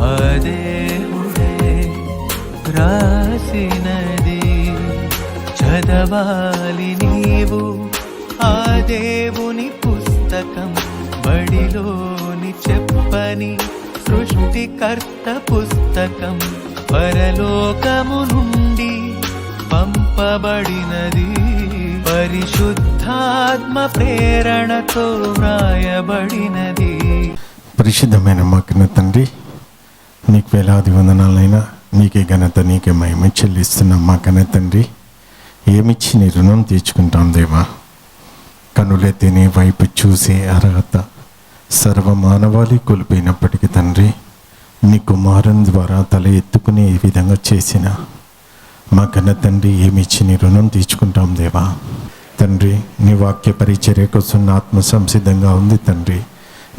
ఆ దేవుడే రాసినది చదవాలి నీవు ఆ దేవుని పుస్తకం. బడిలోని చెప్పని సృష్టికర్త పుస్తకం పరలోకము నుండి పంపబడినది. పరిశుద్ధాత్మ ప్రేరణతో వ్రాయబడినది. పరిశుద్ధమైన మా కన్న తండ్రి, నీకు వేలాది వందనాలైనా, నీకే ఘనత, నీకే మహిమ చెల్లిస్తున్నాం. మా కన్న తండ్రి, ఏమిచ్చి నీ రుణం తీర్చుకుంటాం దేవా. కనులెత్తి నీ వైపు చూసే అర్హత సర్వమానవాళి కోల్పోయినప్పటికీ తండ్రి, నీ కుమారుని ద్వారా తల ఎత్తుకునే విధంగా చేసిన మా కన్న తండ్రి, ఏమిచ్చి నీ రుణం తీర్చుకుంటాం దేవా. తండ్రి, నీ వాక్య పరిచర్య కోసం నా ఆత్మ సంసిద్ధంగా ఉంది తండ్రి.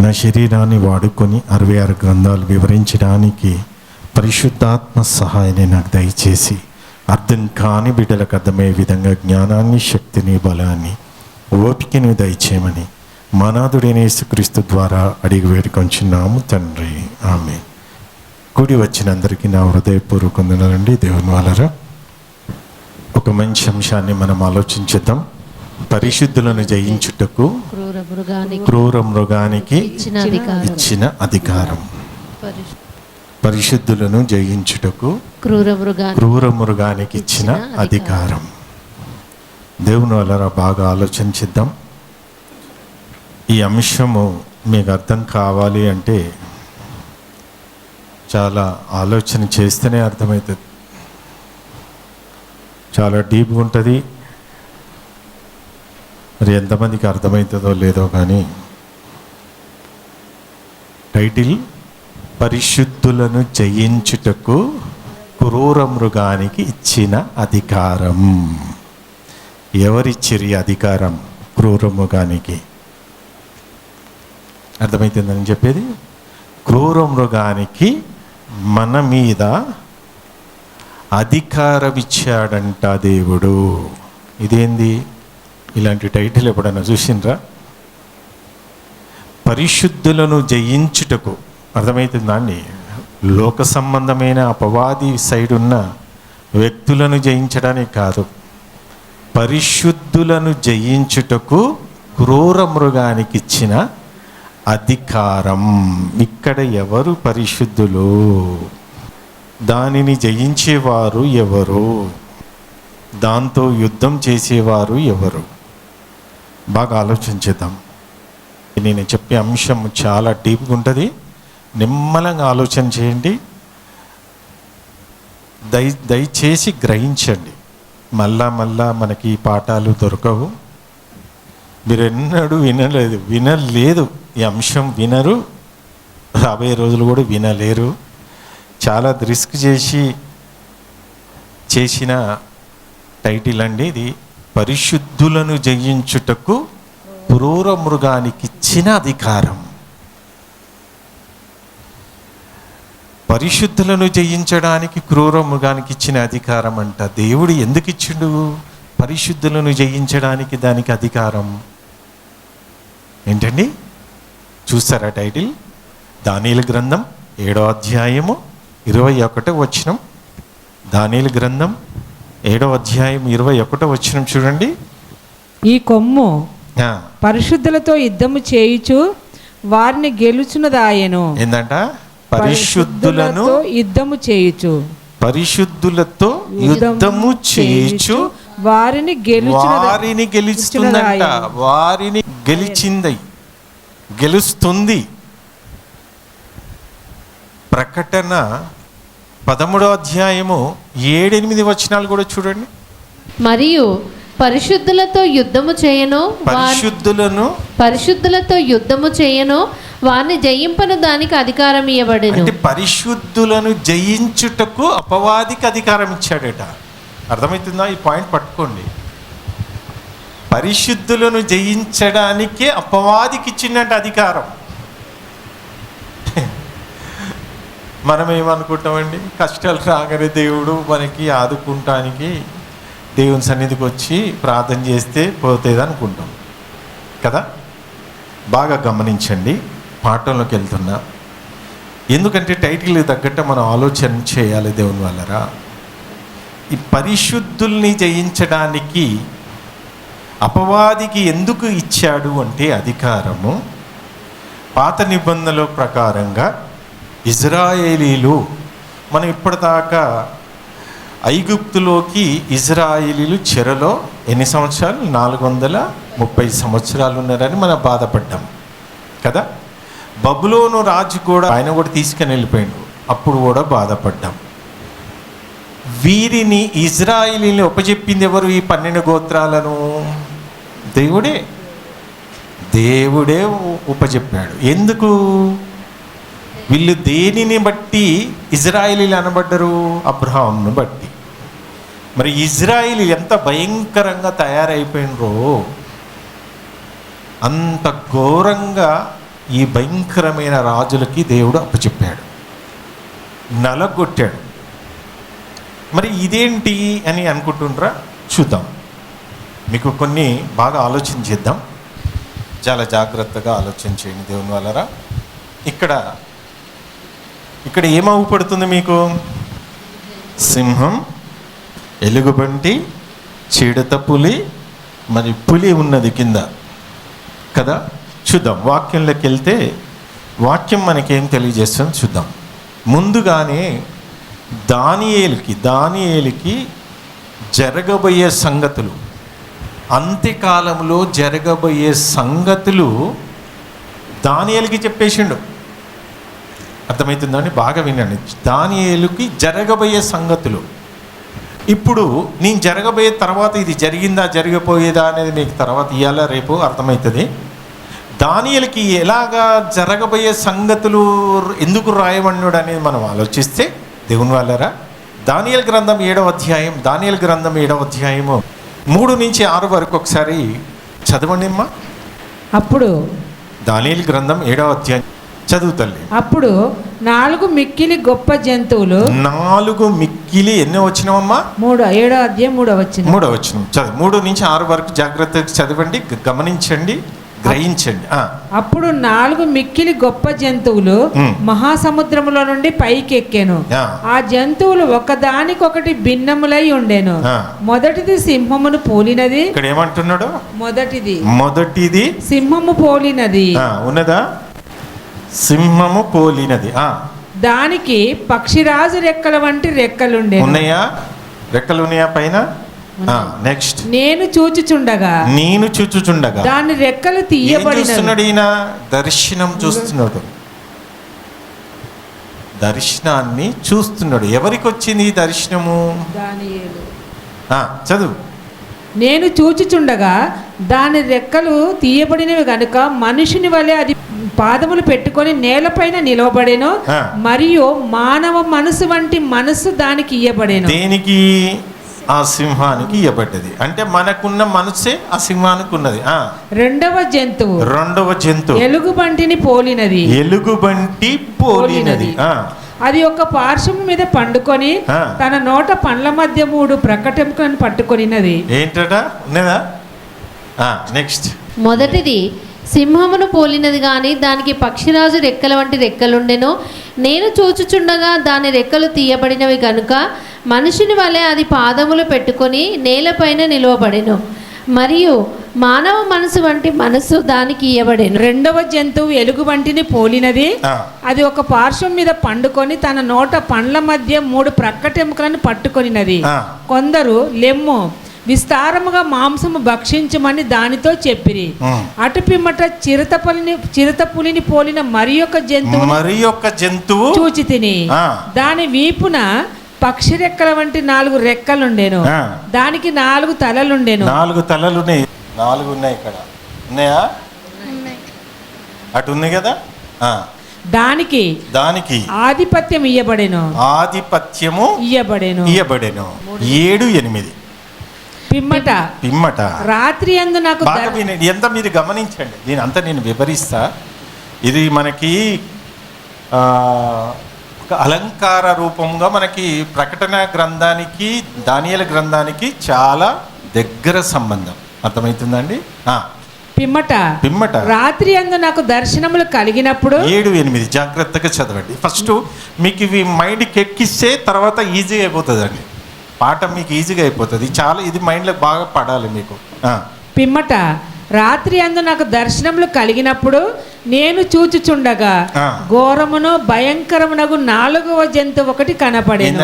నా శరీరాన్ని వాడుకొని 66 గ్రంథాలు వివరించడానికి పరిశుద్ధాత్మ సహాయాన్ని నాకు దయచేసి అర్థం కాని బిడ్డలకు అర్థమయ్యే విధంగా జ్ఞానాన్ని, శక్తిని, బలాన్ని, ఓపికని దయచేయమని మనాథుడైన యేసుక్రీస్తు ద్వారా అడిగి వేడుకొంచున్నాము తండ్రి, ఆమేన్. కూడి వచ్చిన అందరికీ నా హృదయపూర్వక వందనాలండి. దేవుని వాళ్ళరా, ఒక మంచి అంశాన్ని మనం ఆలోచించుద్దాం. పరిశుద్ధులను జయించుటకు క్రూర మృగానికి ఇచ్చిన అధికారం. పరిశుద్ధులను జయించుటకు క్రూర మృగానికి ఇచ్చిన అధికారం. దేవుని వాళ్ళరా, బాగా ఆలోచించిద్దాం. ఈ అంశము మీకు అర్థం కావాలి అంటే చాలా ఆలోచన చేస్తేనే అర్థమవుతుంది. చాలా డీప్గా ఉంటుంది. మరి ఎంతమందికి అర్థమవుతుందో లేదో కానీ టైటిల్ పరిశుద్ధులను జయించుటకు క్రూర మృగానికి ఇచ్చిన అధికారం. ఎవరిచ్చిరి అధికారం క్రూర మృగానికి? అర్థమవుతుందని చెప్పేది. క్రూర మృగానికి మన మీద అధికారం ఇచ్చాడంట దేవుడు. ఇదేంది? ఇలాంటి టైటిల్ ఎప్పుడైనా చూసిండ్రా? పరిశుద్ధులను జయించుటకు. అర్థమవుతుందా అండి? లోక సంబంధమైన అపవాది సైడ్ ఉన్న వ్యక్తులను జయించడానికి కాదు, పరిశుద్ధులను జయించుటకు క్రూర మృగానికి ఇచ్చిన అధికారం. ఇక్కడ ఎవరు పరిశుద్ధులు? దానిని జయించేవారు ఎవరు? దాంతో యుద్ధం చేసేవారు ఎవరు? బాగా ఆలోచించేద్దాం. నేను చెప్పే అంశం చాలా డీప్గా ఉంటుంది. నిమ్మలంగా ఆలోచన చేయండి. దయచేసి గ్రహించండి. మళ్ళా మనకి ఈ పాఠాలు దొరకవు. మీరు ఎన్నడూ వినలేదు ఈ అంశం వినరు. రాబోయే రోజులు కూడా వినలేరు. చాలా రిస్క్ చేసిన టైటిల్ అండి ఇది. పరిశుద్ధులను జయించుటకు క్రూర మృగానికి ఇచ్చిన అధికారం. పరిశుద్ధులను జయించడానికి క్రూర మృగానికి ఇచ్చిన అధికారం అంట. దేవుడు ఎందుకు ఇచ్చిండు పరిశుద్ధులను జయించడానికి దానికి అధికారం? ఏంటండి చూస్తారా టైటిల్? దానియేలు గ్రంథం 7వ అధ్యాయము 21వ వచనం. దానియేలు గ్రంథం 7వ అధ్యాయం 21వ వచనం చూడండి. ఈ కొమ్ము పరిశుద్ధులతో యుద్ధము చేయుచు వారిని గెలుచున్నదాయను. ఏందంట? పరిశుద్ధులను యుద్ధము చేయుచు, పరిశుద్ధులతో యుద్ధము చేయుచు వారిని గెలుచుతుందంట. వారిని గెలుస్తుంది. ప్రకటన 13వ అధ్యాయము 7-8 వచనాలు కూడా చూడండి. మరియు పరిశుద్ధులతో యుద్ధము చేయను వారిని జయింపను దానికి అధికారం ఇవ్వబడెను. అంటే పరిశుద్ధులను జయించుటకు అపవాదికి అధికారం ఇచ్చాడట. అర్థమవుతుందా? ఈ పాయింట్ పట్టుకోండి. పరిశుద్ధులను జయించడానికి అపవాదికి ఇచ్చిందంట అధికారం. మనం ఏమనుకుంటామండి? కష్టాలు రాగానే దేవుడు మనకి ఆదుకుంటానికి దేవుని సన్నిధికి వచ్చి ప్రార్థన చేస్తే పోతుంది అనుకుంటాం కదా. బాగా గమనించండి, పాఠంలోకి వెళ్తున్నా. ఎందుకంటే టైటిల్ తగ్గట్టు మనం ఆలోచన చేయాలి దేవుని వల్లరా. ఈ పరిశుద్ధుల్ని జయించడానికి అపవాదికి ఎందుకు ఇచ్చాడు అంటే అధికారము, పాత నిబంధనల ప్రకారంగా ఇజ్రాయేలీలు, మనం ఇప్పటిదాకా ఐగుప్తులోకి ఇజ్రాయేలీలు చెరలో ఎన్ని సంవత్సరాలు? 430 సంవత్సరాలు ఉన్నారని మనం బాధపడ్డాం కదా. బబులోను రాజు కూడా ఆయన కూడా తీసుకుని వెళ్ళిపోయాడు, అప్పుడు కూడా బాధపడ్డాం. వీరిని ఇజ్రాయేలీని ఉపజెప్పింది ఎవరు? ఈ 12 గోత్రాలను దేవుడే ఉపజెప్పాడు. ఎందుకు? వీళ్ళు దేనిని బట్టి ఇజ్రాయేలీలు అనబడ్డరు? అబ్రహామును బట్టి. మరి ఇజ్రాయేలు ఎంత భయంకరంగా తయారైపోయినరో అంత ఘోరంగా ఈ భయంకరమైన రాజులకి దేవుడు అప్పచెప్పాడు, నలగొట్టాడు. మరి ఇదేంటి అని అనుకుంటుండ్రా? చూద్దాం. మీకు కొన్ని బాగా ఆలోచన చేద్దాం, చాలా జాగ్రత్తగా ఆలోచన చేయండి దేవుని వల్లరా. ఇక్కడ ఏమవుపడుతుంది మీకు? సింహం, ఎలుగుబంటి, చిడత పులి, మరి పులి ఉన్నది కింద కదా. చూద్దాం, వాక్యంలోకి వెళ్తే వాక్యం మనకేం తెలియజేస్తుంది చూద్దాం. ముందుగానే దానియేలుకి జరగబోయే సంగతులు, అంత్యకాలంలో జరగబోయే సంగతులు దానియేలుకి చెప్పేసిండు. అర్థమవుతుందండి? బాగా వినండి. దానియేలుకి జరగబోయే సంగతులు. ఇప్పుడు నేను జరగబోయే తర్వాత ఇది జరిగిందా జరగబోయేదా అనేది మీకు తర్వాత ఇవాళ రేపు అర్థమవుతుంది. దానియేలుకి ఎలాగా జరగబోయే సంగతులు ఎందుకు రాయబడినాడు అనేది మనం ఆలోచిస్తే దేవుని వాళ్ళరా, దానియేలు గ్రంథం 7వ అధ్యాయం, దానియేలు గ్రంథం 7వ అధ్యాయము 3 నుంచి 6 వరకు ఒకసారి చదవండి అమ్మా. అప్పుడు దానియేలు గ్రంథం 7వ అధ్యాయం చదువు తల్లి. అప్పుడు 4 మిక్కిలి గొప్ప జంతువులు, 4 మిక్కిలి ఎన్నో వచ్చినావమ్మా? 7వ అధ్యాయం 3వ వచనం. 3వ వచనం చదువు. 3 నుంచి 6 వరకు జాగ్రత్తగా చదవండి, గమనించండి, గ్రహించండి. అప్పుడు 4 మిక్కిలి గొప్ప జంతువులు మహాసముద్రములో నుండి పైకి ఎక్కాను. ఆ జంతువులు ఒకదానికొకటి భిన్నములై ఉండెను. మొదటిది సింహమును పోలినది. ఇక్కడ ఏమంటున్నాడు? మొదటిది సింహము పోలినది ఉన్నదా? సింహము పోలినది. దానికి పక్షిరాజు రెక్కల వంటి రెక్కలుండే. ఉన్నాయా? రెక్కలు ఉన్నాయా పైన? నెక్స్ట్. నేను చూచుచుండగా దాని రెక్కలు తీయబడినవి. ఈయన దర్శనం చూస్తున్నాడు, దర్శనాన్ని చూస్తున్నాడు. ఎవరికి వచ్చింది ఈ దర్శనము? దానియేలు. చదువు. నేను చూచుచుండగా దాని రెక్కలు తీయబడినవి గనుక మనుషుని వలె అది పాదములు పెట్టుకొని నేలపైన నిలవబడేను, మరియు మానవ మనసు వంటి మనసు దానికి ఇయ్యబడేను. దేనికి? ఆ సింహానికి ఇవ్వబడ్డది. అంటే మనకున్న మనసే ఆ సింహానికి ఉన్నది. రెండవ జంతువు ఎలుగుబంటిని పోలినది. అది ఒక పార్శ్వము మీద పండుకొని తన నోట పండ్ల మధ్య 3 ప్రకటములను పట్టుకొనినది. ఏంటట? ఉన్నదా? నెక్స్ట్. మొదటిది సింహమును పోలినది గాని దానికి పక్షిరాజు రెక్కల వంటి రెక్కలుండెను. నేను చూచుచుండగా దాని రెక్కలు తీయబడినవి గనుక మనుషుని వలె అది పాదములు పెట్టుకొని నేలపైన నిలువబడెను, మరియు మానవ మనసు వంటి మనసు దానికి ఇయ్యబడెను. రెండవ జంతువు ఎలుగుబంటిని పోలినది. అది ఒక పార్శ్వం మీద పండుకొని తన నోట పండ్ల మధ్య 3 ప్రక్కటెముకలను పట్టుకొనినది. కొందరు లెమ్ము విస్తారముగా మాంసము భక్షించమని దానితో చెప్పిరి. అటు పిమ్మట చిరుతపులిని పోలిన మరి యొక్క జంతువు చూచి తిని దాని వీపున పక్షి రెక్కల వంటి 4 రెక్కలుండేను. దానికి 4 తలలుండేను. 4 తలలున్నాయి. 4 ఉన్నాయి. ఇక్కడ ఉన్నాయా? అటు ఉంది కదా. దానికి ఆధిపత్యం ఇయ్యబడెను. 7, 8 పిమ్మట రాత్రి యందు నాకు ఎంత మీరు గమనించండి. దీని అంతా నేను వివరిస్తా. ఇది మనకి ఒక అలంకార రూపంగా మనకి ప్రకటన గ్రంథానికి దానియేలు గ్రంథానికి చాలా దగ్గర సంబంధం. అర్థమవుతుందండి? పిమ్మట రాత్రి అందు నాకు దర్శనములు కలిగినప్పుడు 7-8 జాగ్రత్తగా చదవండి. ఫస్ట్ మీకు ఇవి మైండ్కి ఎక్కిస్తే తర్వాత ఈజీగా అయిపోతుంది అండి. పాఠం మీకు ఈజీగా అయిపోతుంది. చాలా ఇది మైండ్లో బాగా పడాలి మీకు. పిమ్మట రాత్రి అందు నాకు దర్శనములు కలిగినప్పుడు నేను చూచుచుండగా ఘోరమును భయంకరమునగు 4వ జంతువు ఒకటి కనపడేను.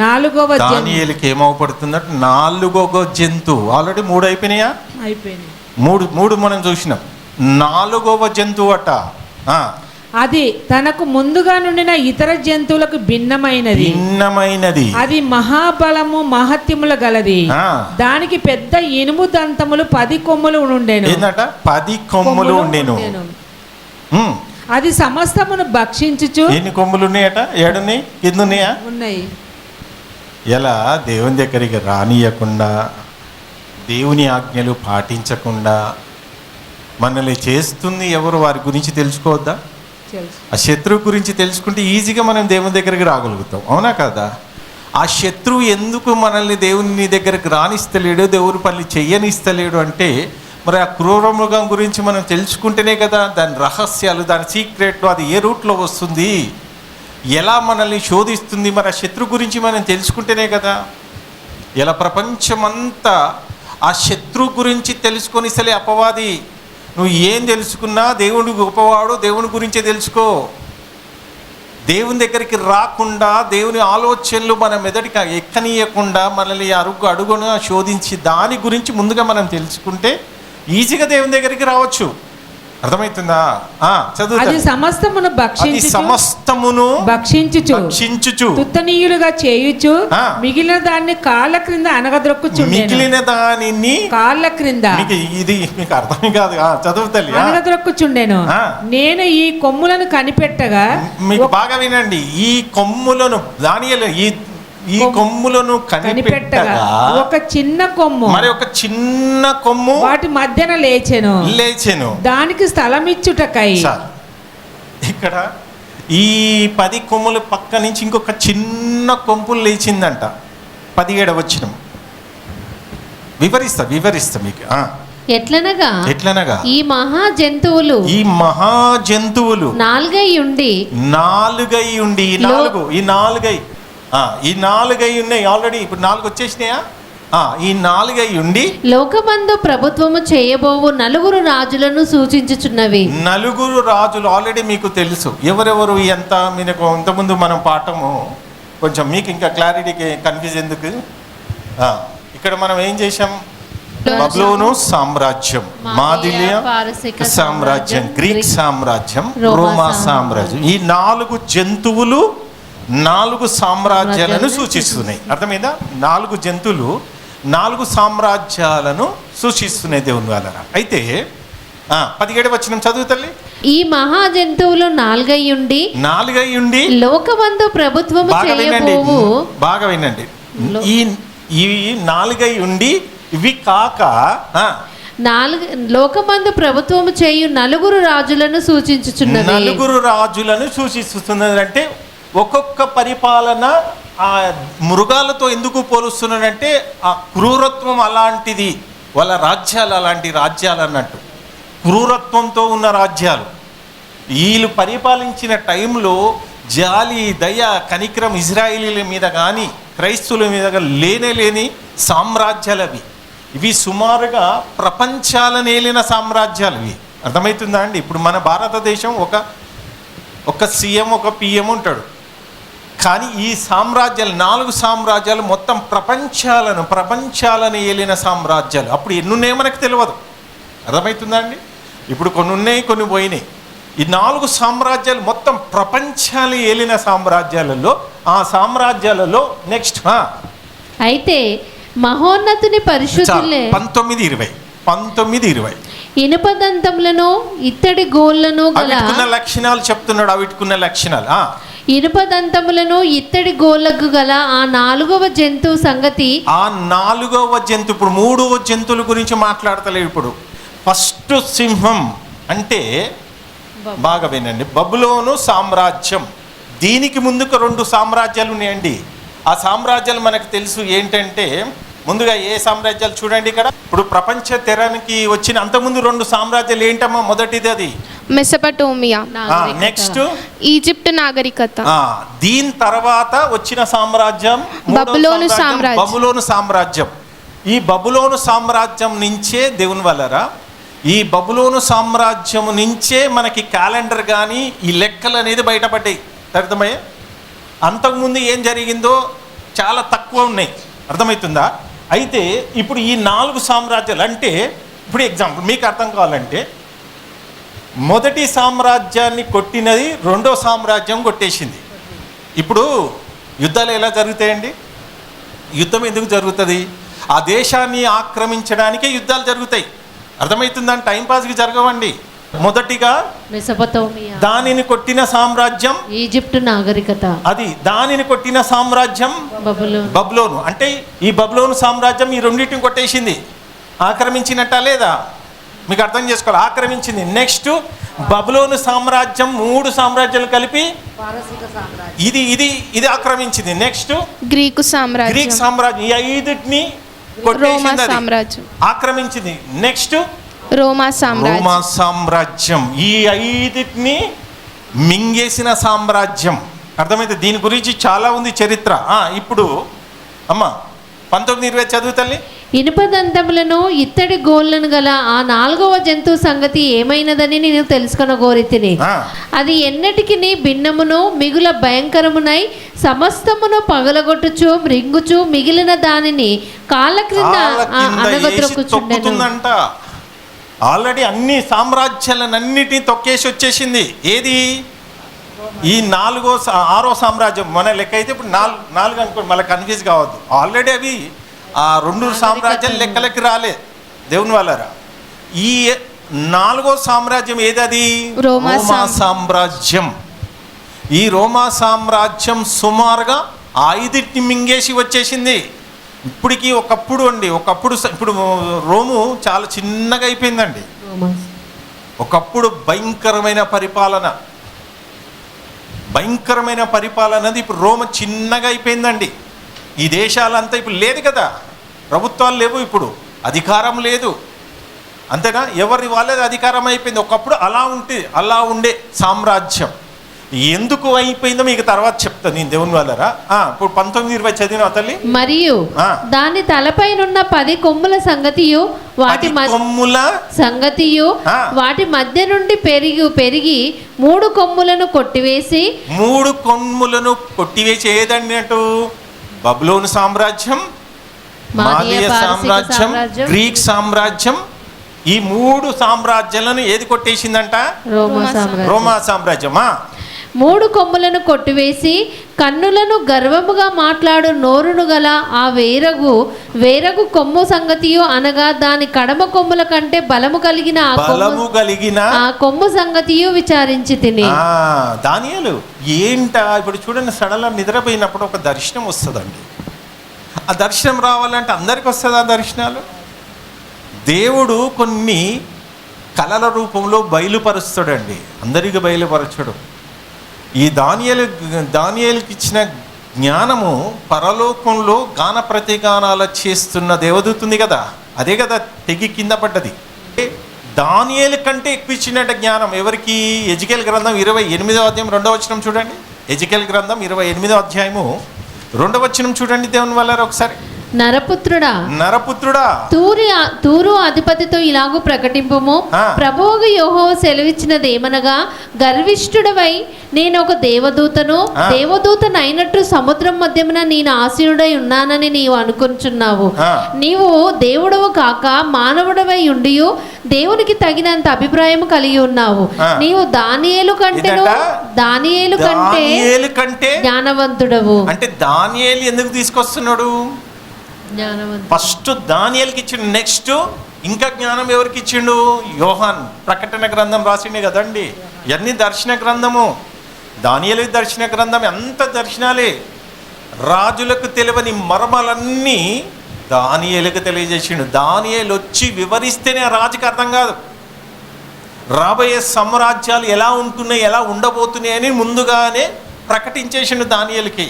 4వ దానియేలుకి ఏమవపడుతుందంటే 4వ జంతువు. ఆల్రెడీ 3 అయిపోయినాయా? అయిపోయినాయి. 3 మనం చూసినాం. 4వ జంతువు అట. అది తనకు ముందుగా నుండిన ఇతర జంతువులకు భిన్నమైనది. అది మహాబలము మహత్యములు గలది. దానికి పెద్ద ఇనుము దంతములు 10 కొమ్ములు ఉండెను. 10 కొమ్ములు ఉండెను. అది సమస్తమును భక్షించుచు. ఎన్ని కొమ్ములు ఉన్నాయట? 7 ఉన్నాయి. కింద ఉన్నాయా? ఉన్నాయి. ఎలా దేవుని దగ్గరికి రానియకుండా, దేవుని ఆజ్ఞలు పాటించకుండా మనల్ని చేస్తుంది ఎవరు? వారి గురించి తెలుసుకోవద్దా? ఆ శత్రువు గురించి తెలుసుకుంటే ఈజీగా మనం దేవుని దగ్గరికి రాగలుగుతాం. అవునా కదా? ఆ శత్రువు ఎందుకు మనల్ని దేవుని దగ్గరికి రానిస్తలేడు, దేవుని పనులు చెయ్యనిస్తలేడు అంటే మరి ఆ క్రూరమృగం గురించి మనం తెలుసుకుంటేనే కదా, దాని రహస్యాలు, దాని సీక్రెట్లు, అది ఏ రూట్లో వస్తుంది, ఎలా మనల్ని శోధిస్తుంది, మరి ఆ శత్రువు గురించి మనం తెలుసుకుంటేనే కదా. ఇలా ప్రపంచమంతా ఆ శత్రువు గురించి తెలుసుకొని సలే అపవాది నువ్వు ఏం తెలుసుకున్నా దేవుడి గొప్పవాడు, దేవుని గురించే తెలుసుకో. దేవుని దగ్గరికి రాకుండా, దేవుని ఆలోచనలు మన మెదడికి ఎక్కనీయకుండా మనల్ని అడుగున శోధించి దాని గురించి ముందుగా మనం తెలుసుకుంటే ఈజీగా దేవుని దగ్గరికి రావచ్చు. అర్థమవుతుందా? అది సమస్తమును భక్షించుచు తుత్తనీయులుగా చేయుచు మిగిలిన దాన్ని కాళ్ళ క్రింద అనగద్రొక్కుచుండెను. మిగిలిన దానిని కాళ్ళ క్రింద. ఇది మీకు అర్థం కాదు. చదువుతల్లి. అనగద్రొక్కుచుండెను. నేను ఈ కొమ్ములను కనిపెట్టగా, మీకు బాగా వినండి, ఈ కొమ్ములను దానియేలు ఈ కొమ్ములను కనిపెట్టగా ఒక చిన్న కొమ్ము, మరి ఒక చిన్న కొమ్ము వాటి మధ్యన లేచెను. దానికి స్థలం ఇచ్చుటకై. ఇక్కడ ఈ 10 కొమ్ముల పక్క నుంచి ఇంకొక చిన్న కొమ్ము లేచిందంట. 17వ వచనం వివరిస్తా మీకు. ఎట్లనగా ఈ మహా జంతువులు 4 ఉండి ఈ 4 ఉన్నాయి. ఆల్రెడీ ఇప్పుడు 4 వచ్చేసినాయా? ఈ 4 ఉండి లోకమందు ప్రభుత్వము చేయబోవు 4 రాజులను సూచించుచున్నవి. 4 రాజులు ఆల్రెడీ మీకు తెలుసు ఎవరెవరు. ఎంత మీకు ఇంతకుముందు మనం పాఠము కొంచెం మీకు ఇంకా క్లారిటీకి కన్ఫ్యూజ్ ఎందుకు. ఇక్కడ మనం ఏం చేసాం? బబులోను సామ్రాజ్యం, మాదిలియా సామ్రాజ్యం, గ్రీక్ సామ్రాజ్యం, రోమా సామ్రాజ్యం. ఈ 4 జంతువులు 4 సామ్రాజ్యాలను సూచిస్తున్నాయి. అర్థమైందా? 4 జంతువులు 4 సామ్రాజ్యాలను సూచిస్తున్నాయి దేవుని వాళ్ళ. అయితే 17వ వచనం చదువు తల్లి. ఈ మహా జంతువులు 4 ఉండి లోకమందు ప్రభుత్వము చేయబోవు. బాగా వినండి. ఈ 4 ఉండి ఇవి కాక లోకమందు ప్రభుత్వము చేయు 4 రాజులను సూచించుచున్నది. 4 రాజులను సూచిస్తున్నది అంటే ఒక్కొక్క పరిపాలన ఆ మృగాలతో ఎందుకు పోలుస్తున్నాడంటే ఆ క్రూరత్వం అలాంటిది. వాళ్ళ రాజ్యాలు అలాంటి రాజ్యాలు అన్నట్టు, క్రూరత్వంతో ఉన్న రాజ్యాలు. వీళ్ళు పరిపాలించిన టైంలో జాలి, దయ, కనికరం ఇజ్రాయేలీల మీద కానీ క్రైస్తవుల మీద లేని సామ్రాజ్యాలు అవి. ఇవి సుమారుగా ప్రపంచాలను ఏలిన సామ్రాజ్యాలు ఇవి. అర్థమవుతుందా అండి? ఇప్పుడు మన భారతదేశం ఒక సీఎం, ఒక పిఎం ఉంటాడు. కానీ ఈ సామ్రాజ్యాలు 4 సామ్రాజ్యాలు మొత్తం ప్రపంచాలను ఏలిన సామ్రాజ్యాలు. అప్పుడు ఎన్నున్నాయో మనకు తెలియదు. అర్థమవుతుందా అండి? ఇప్పుడు కొన్ని ఉన్నాయి, కొన్ని పోయినాయి. ఈ 4 సామ్రాజ్యాలు మొత్తం ప్రపంచాలు ఏలిన సామ్రాజ్యాలలో, ఆ సామ్రాజ్యాలలో నెక్స్ట్ అయితే మహోన్నతుని పరిశుద్ధులే 19-20 ఇనుపదంతములను ఇత్తడి గోళ్లను గల లక్షణాలు చెప్తున్నాడు. అవిటికున్న లక్షణాలు ఇనుపదంతములను ఇత్తడి గోళ్లకు గల ఆ 4వ జంతువు సంగతి. ఆ 4వ జంతువు, ఇప్పుడు 3వ జంతువుల గురించి మాట్లాడతలేదు. ఇప్పుడు ఫస్ట్ సింహం అంటే బాగా వినండి, బబులోను సామ్రాజ్యం. దీనికి ముందుకు 2 సామ్రాజ్యాలు ఉన్నాయండి. ఆ సామ్రాజ్యాలు మనకు తెలుసు ఏంటంటే ముందుగా ఏ సామ్రాజ్యాలు చూడండి ఇక్కడ. ఇప్పుడు ప్రపంచ తెరానికి వచ్చిన అంతకుముందు 2 సామ్రాజ్యాలు ఏంటమ్మా? మొదటిది అది మెసపటోమియా, నెక్స్ట్ ఈజిప్ట్ నాగరికత. దీని తర్వాత వచ్చిన సామ్రాజ్యం బబులోను సామ్రాజ్యం. బబులోను సామ్రాజ్యం. ఈ బబులోను సామ్రాజ్యం నుంచే దేవుని వల్లరా, ఈ బబులోను సామ్రాజ్యం నుంచే మనకి క్యాలెండర్ కానీ ఈ లెక్కలు అనేది బయటపడ్డాయి. అర్థమయ్యే? అంతకుముందు ఏం జరిగిందో చాలా తక్కువ ఉన్నాయి. అర్థమవుతుందా? అయితే ఇప్పుడు ఈ 4 సామ్రాజ్యాలు అంటే, ఇప్పుడు ఎగ్జాంపుల్ మీకు అర్థం కావాలంటే, మొదటి సామ్రాజ్యాన్ని కొట్టినది 2వ సామ్రాజ్యం కొట్టేసింది. ఇప్పుడు యుద్ధాలు ఎలా జరుగుతాయండి? యుద్ధం ఎందుకు జరుగుతుంది? ఆ దేశాన్ని ఆక్రమించడానికే యుద్ధాలు జరుగుతాయి. అర్థమవుతుందని టైంపాస్కి జరగవండి. మొదటిగా మెసపటోమియా, దానిని కొట్టిన సామ్రాజ్యం ఈజిప్ట్ నాగరికత, అది దానిని కొట్టిన సామ్రాజ్యం బబులోను. అంటే ఈ బబులోను సామ్రాజ్యం ఈ రెండింటిని కొట్టేసింది, ఆక్రమించినట్టా లేదా? మీకు అర్థం చేసుకోవాలి, ఆక్రమించింది. నెక్స్ట్ బబులోను సామ్రాజ్యం 3 సామ్రాజ్యాలు కలిపి ఇది ఇది ఇది ఆక్రమించింది. నెక్స్ట్ గ్రీక్ సామ్రాజ్యం ఈ 5టిని కొట్టేసింది, ఆక్రమించింది. నెక్స్ట్ రోమా సామ్రాజ్యం ఈ 5టిని మింగేసిన సామ్రాజ్యం. అర్థమైతే? దీని గురించి చాలా ఉంది చరిత్ర. ఇప్పుడు అమ్మా 19-20 చదువు తల్లి. ఇనుపదంతములను ఇత్తడి గోళ్లను గల ఆ 4వ జంతువు సంగతి ఏమైనదని నేను తెలుసుకొనగోరితిని. అది ఎన్నటికి భిన్నమును మిగుల భయంకరమునై సమస్తమును పగలగొట్టుచు మృంగుచు మిగిలిన దానిని కాళ్ళ క్రింద అనగద్రొక్కుచుండెనంట. ఆల్రెడీ అన్ని సామ్రాజ్యాలన్నిటిని తొక్కేసి వచ్చేసింది. ఏది? ఈ 6వ సామ్రాజ్యం. మన లెక్క అయితే ఇప్పుడు 4 అనుకోండి, మళ్ళీ కన్ఫ్యూజ్ కావద్దు. ఆల్రెడీ అవి ఆ 2 సామ్రాజ్యాలు లెక్కలకి రాలే దేవుని వాళ్ళరా. ఈ 4వ సామ్రాజ్యం ఏదది? రోమా సామ్రాజ్యం. ఈ రోమా సామ్రాజ్యం సుమారుగా 5టిని మింగేసి వచ్చేసింది. ఇప్పటికి ఒకప్పుడు ఇప్పుడు రోము చాలా చిన్నగా అయిపోయిందండి. ఒకప్పుడు భయంకరమైన పరిపాలనది ఇప్పుడు రోమ చిన్నగా అయిపోయిందండి. ఈ దేశాలంతా ఇప్పుడు లేదు కదా, ప్రభుత్వాలు లేవు, ఇప్పుడు అధికారం లేదు, అంతేనా? ఎవరి వాళ్ళది అధికారం అయిపోయింది. ఒకప్పుడు అలా ఉండే సామ్రాజ్యం ఎందుకు అయిపోయిందో మీకు తర్వాత చెప్తాను నేను దేవుని వాళ్ళరా. ఇప్పుడు 19-20 చదివిన తల్లి. మరియు దాని తలపైనున్న 10 కొమ్ముల సంగతియు వాటి మధ్య నుండి పెరిగి 3 కొమ్ములను కొట్టివేసి ఏదండి అటు? బబులోను సామ్రాజ్యం, మాదీయ సామ్రాజ్యం, గ్రీక్ సామ్రాజ్యం. ఈ 3 సామ్రాజ్యాలను ఏది కొట్టేసిందంట? రోమా సామ్రాజ్యమా. 3 కొమ్ములను కొట్టివేసి కన్నులను గర్వముగా మాట్లాడు నోరును గల ఆ వేరగు కొమ్ము సంగతియు అనగా దాని కడమ కొమ్ముల కంటే బలము కలిగిన ఆ కొమ్ము సంగతియు విచారించి తిని. దానియేలు ఏంటా? ఇప్పుడు చూడండి, సడన్గా నిద్రపోయినప్పుడు ఒక దర్శనం వస్తుందండి. ఆ దర్శనం రావాలంటే అందరికి వస్తుంది ఆ దర్శనాలు. దేవుడు కొన్ని కళల రూపంలో బయలుపరుస్తాడండి, అందరికి బయలుపరచడు. ఈ దానియేలుకి ఇచ్చిన జ్ఞానము పరలోకంలో గాన ప్రతిగానాల చేస్తున్న దేవదూతుంది కదా, అదే కదా తెగి కింద పడ్డది. దానియేలు కంటే ఎక్కువ ఇచ్చినట్టు జ్ఞానం ఎవరికి? ఎజికేల్ గ్రంథం 28వ అధ్యాయం 2వ వచనం చూడండి. ఎజికేల్ గ్రంథం 28వ అధ్యాయము 2వ వచనం చూడండి దేవుని వల్ల ఒకసారి. నరపుత్రుడా తూరు అధిపతితో ఇలాగూ ప్రకటింపుము, ప్రభువుకు యెహోవా సెలవిచ్చినది ఏమనగా, గర్విష్ఠుడవై నేను ఒక దేవదూతనైనట్టు సముద్రం మధ్యమున నేను ఆసీనుడై ఉన్నానని నీవు అనుకుంటున్నావు. నీవు దేవుడవు కాక మానవుడవై ఉండియు దేవునికి తగినంత అభిప్రాయం కలిగి ఉన్నావు. నీవు దానియేలు కంటే జ్ఞానవంతుడవు. అంటే దానియేలు ఎందుకు తీసుకొస్తున్నాడు? ఫస్ట్ దానియేలుకి ఇచ్చిండు, నెక్స్ట్ ఇంకా జ్ఞానం ఎవరికి ఇచ్చిండు? యోహాన్ ప్రకటన గ్రంథం రాసిండే కదండి. ఇవన్నీ దర్శన గ్రంథము. దానియేలు దర్శన గ్రంథం, అంత దర్శనాలే. రాజులకు తెలియని మర్మాలన్నీ దానియేలుకు తెలియజేసిండు. దానియేలు వచ్చి వివరిస్తేనే రాజుకి అర్థం కాదు. రాబోయే సామ్రాజ్యాలు ఎలా ఉంటున్నాయి, ఎలా ఉండబోతున్నాయి అని ముందుగానే ప్రకటించేసిండు దానియేలుకి.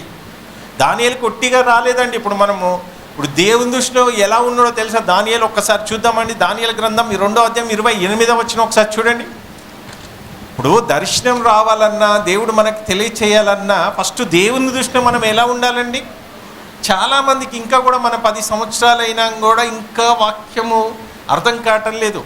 దానియేలు కొట్టిగా రాలేదండి. ఇప్పుడు మనము ఇప్పుడు దేవుని దృష్టిలో ఎలా ఉన్నాడో తెలుసా? దానియేలు ఒక్కసారి చూద్దామండి. దానియేలు గ్రంథం 2వ అధ్యాయం 28వ వచనం ఒకసారి చూడండి. ఇప్పుడు దర్శనం రావాలన్నా, దేవుడు మనకు తెలియచేయాలన్నా ఫస్ట్ దేవుని దృష్టిలో మనం ఎలా ఉండాలండి? చాలామందికి ఇంకా కూడా మన 10 సంవత్సరాలైనా కూడా ఇంకా వాక్యము అర్థం కావటం లేదు.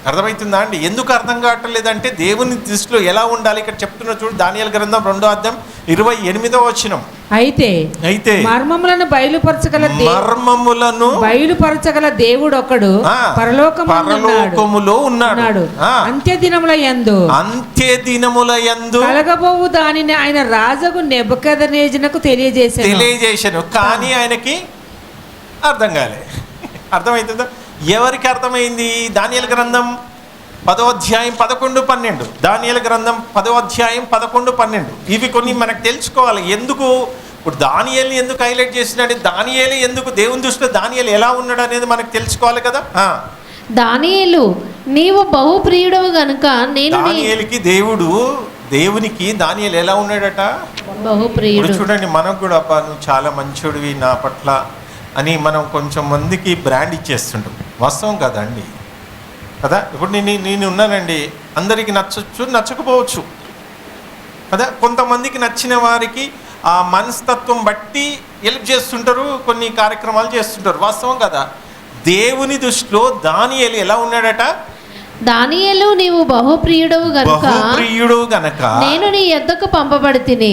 అర్థమవుతుందా అండి? ఎందుకు అర్థం కావటం లేదంటే దేవుని దృష్టిలో ఎలా ఉండాలి ఇక్కడ చెప్తున్నా చూడు. దానియేలు గ్రంథం 2వ అధ్యాయం 28వ వచనం. అయితే మర్మములను బయలుపరచగల దేవుడు ఒకడు పరలోకములో ఉన్నాడు. అంత్య దినముల యందు కలగబోవు దానిని ఆయన రాజుకు నెబుకద్నెజరునకు తెలియజేశాను. కానీ ఆయనకి అర్థం కాలే. అర్థమవుతుందా? ఎవరికి అర్థమైంది? దానియేలు గ్రంథం 10వ అధ్యాయం 11, 12. దానియేలు గ్రంథం 10వ అధ్యాయం 11, 12. ఇవి కొన్ని మనకు తెలుసుకోవాలి. ఎందుకు ఇప్పుడు దానియేలుని ఎందుకు హైలైట్ చేసినాడు, దానియేలు ఎందుకు దేవుని దృష్టిలో దానియేలు ఎలా ఉన్నాడు అనేది మనకు తెలుసుకోవాలి కదా. దానియేలు నీవు బహుప్రియుడవు గనుక నేను దానియేలుకి దేవునికి దానియేలు ఎలా ఉన్నాడట? బహుప్రియుడు. చూడండి, మనకు కూడా అబ్బా నువ్వు చాలా మంచోడివి నా పట్ల అని మనం కొంచెం మందికి బ్రాండ్ ఇచ్చేస్తుంటాం. వాస్తవం కదండి కదా. ఇప్పుడు నేను ఉన్నానండి, అందరికీ నచ్చచ్చు నచ్చకపోవచ్చు కదా. కొంతమందికి నచ్చిన వారికి ఆ మనస్తత్వం బట్టి హెల్ప్ చేస్తుంటారు, కొన్ని కార్యక్రమాలు చేస్తుంటారు. వాస్తవం కదా. దేవుని దృష్టిలో దానియేలు ఎలా ఉన్నాడట? దానియేలు నీవు బహుప్రియుడవు గనుక నేను నీ యొద్దకు పంపబడితిని.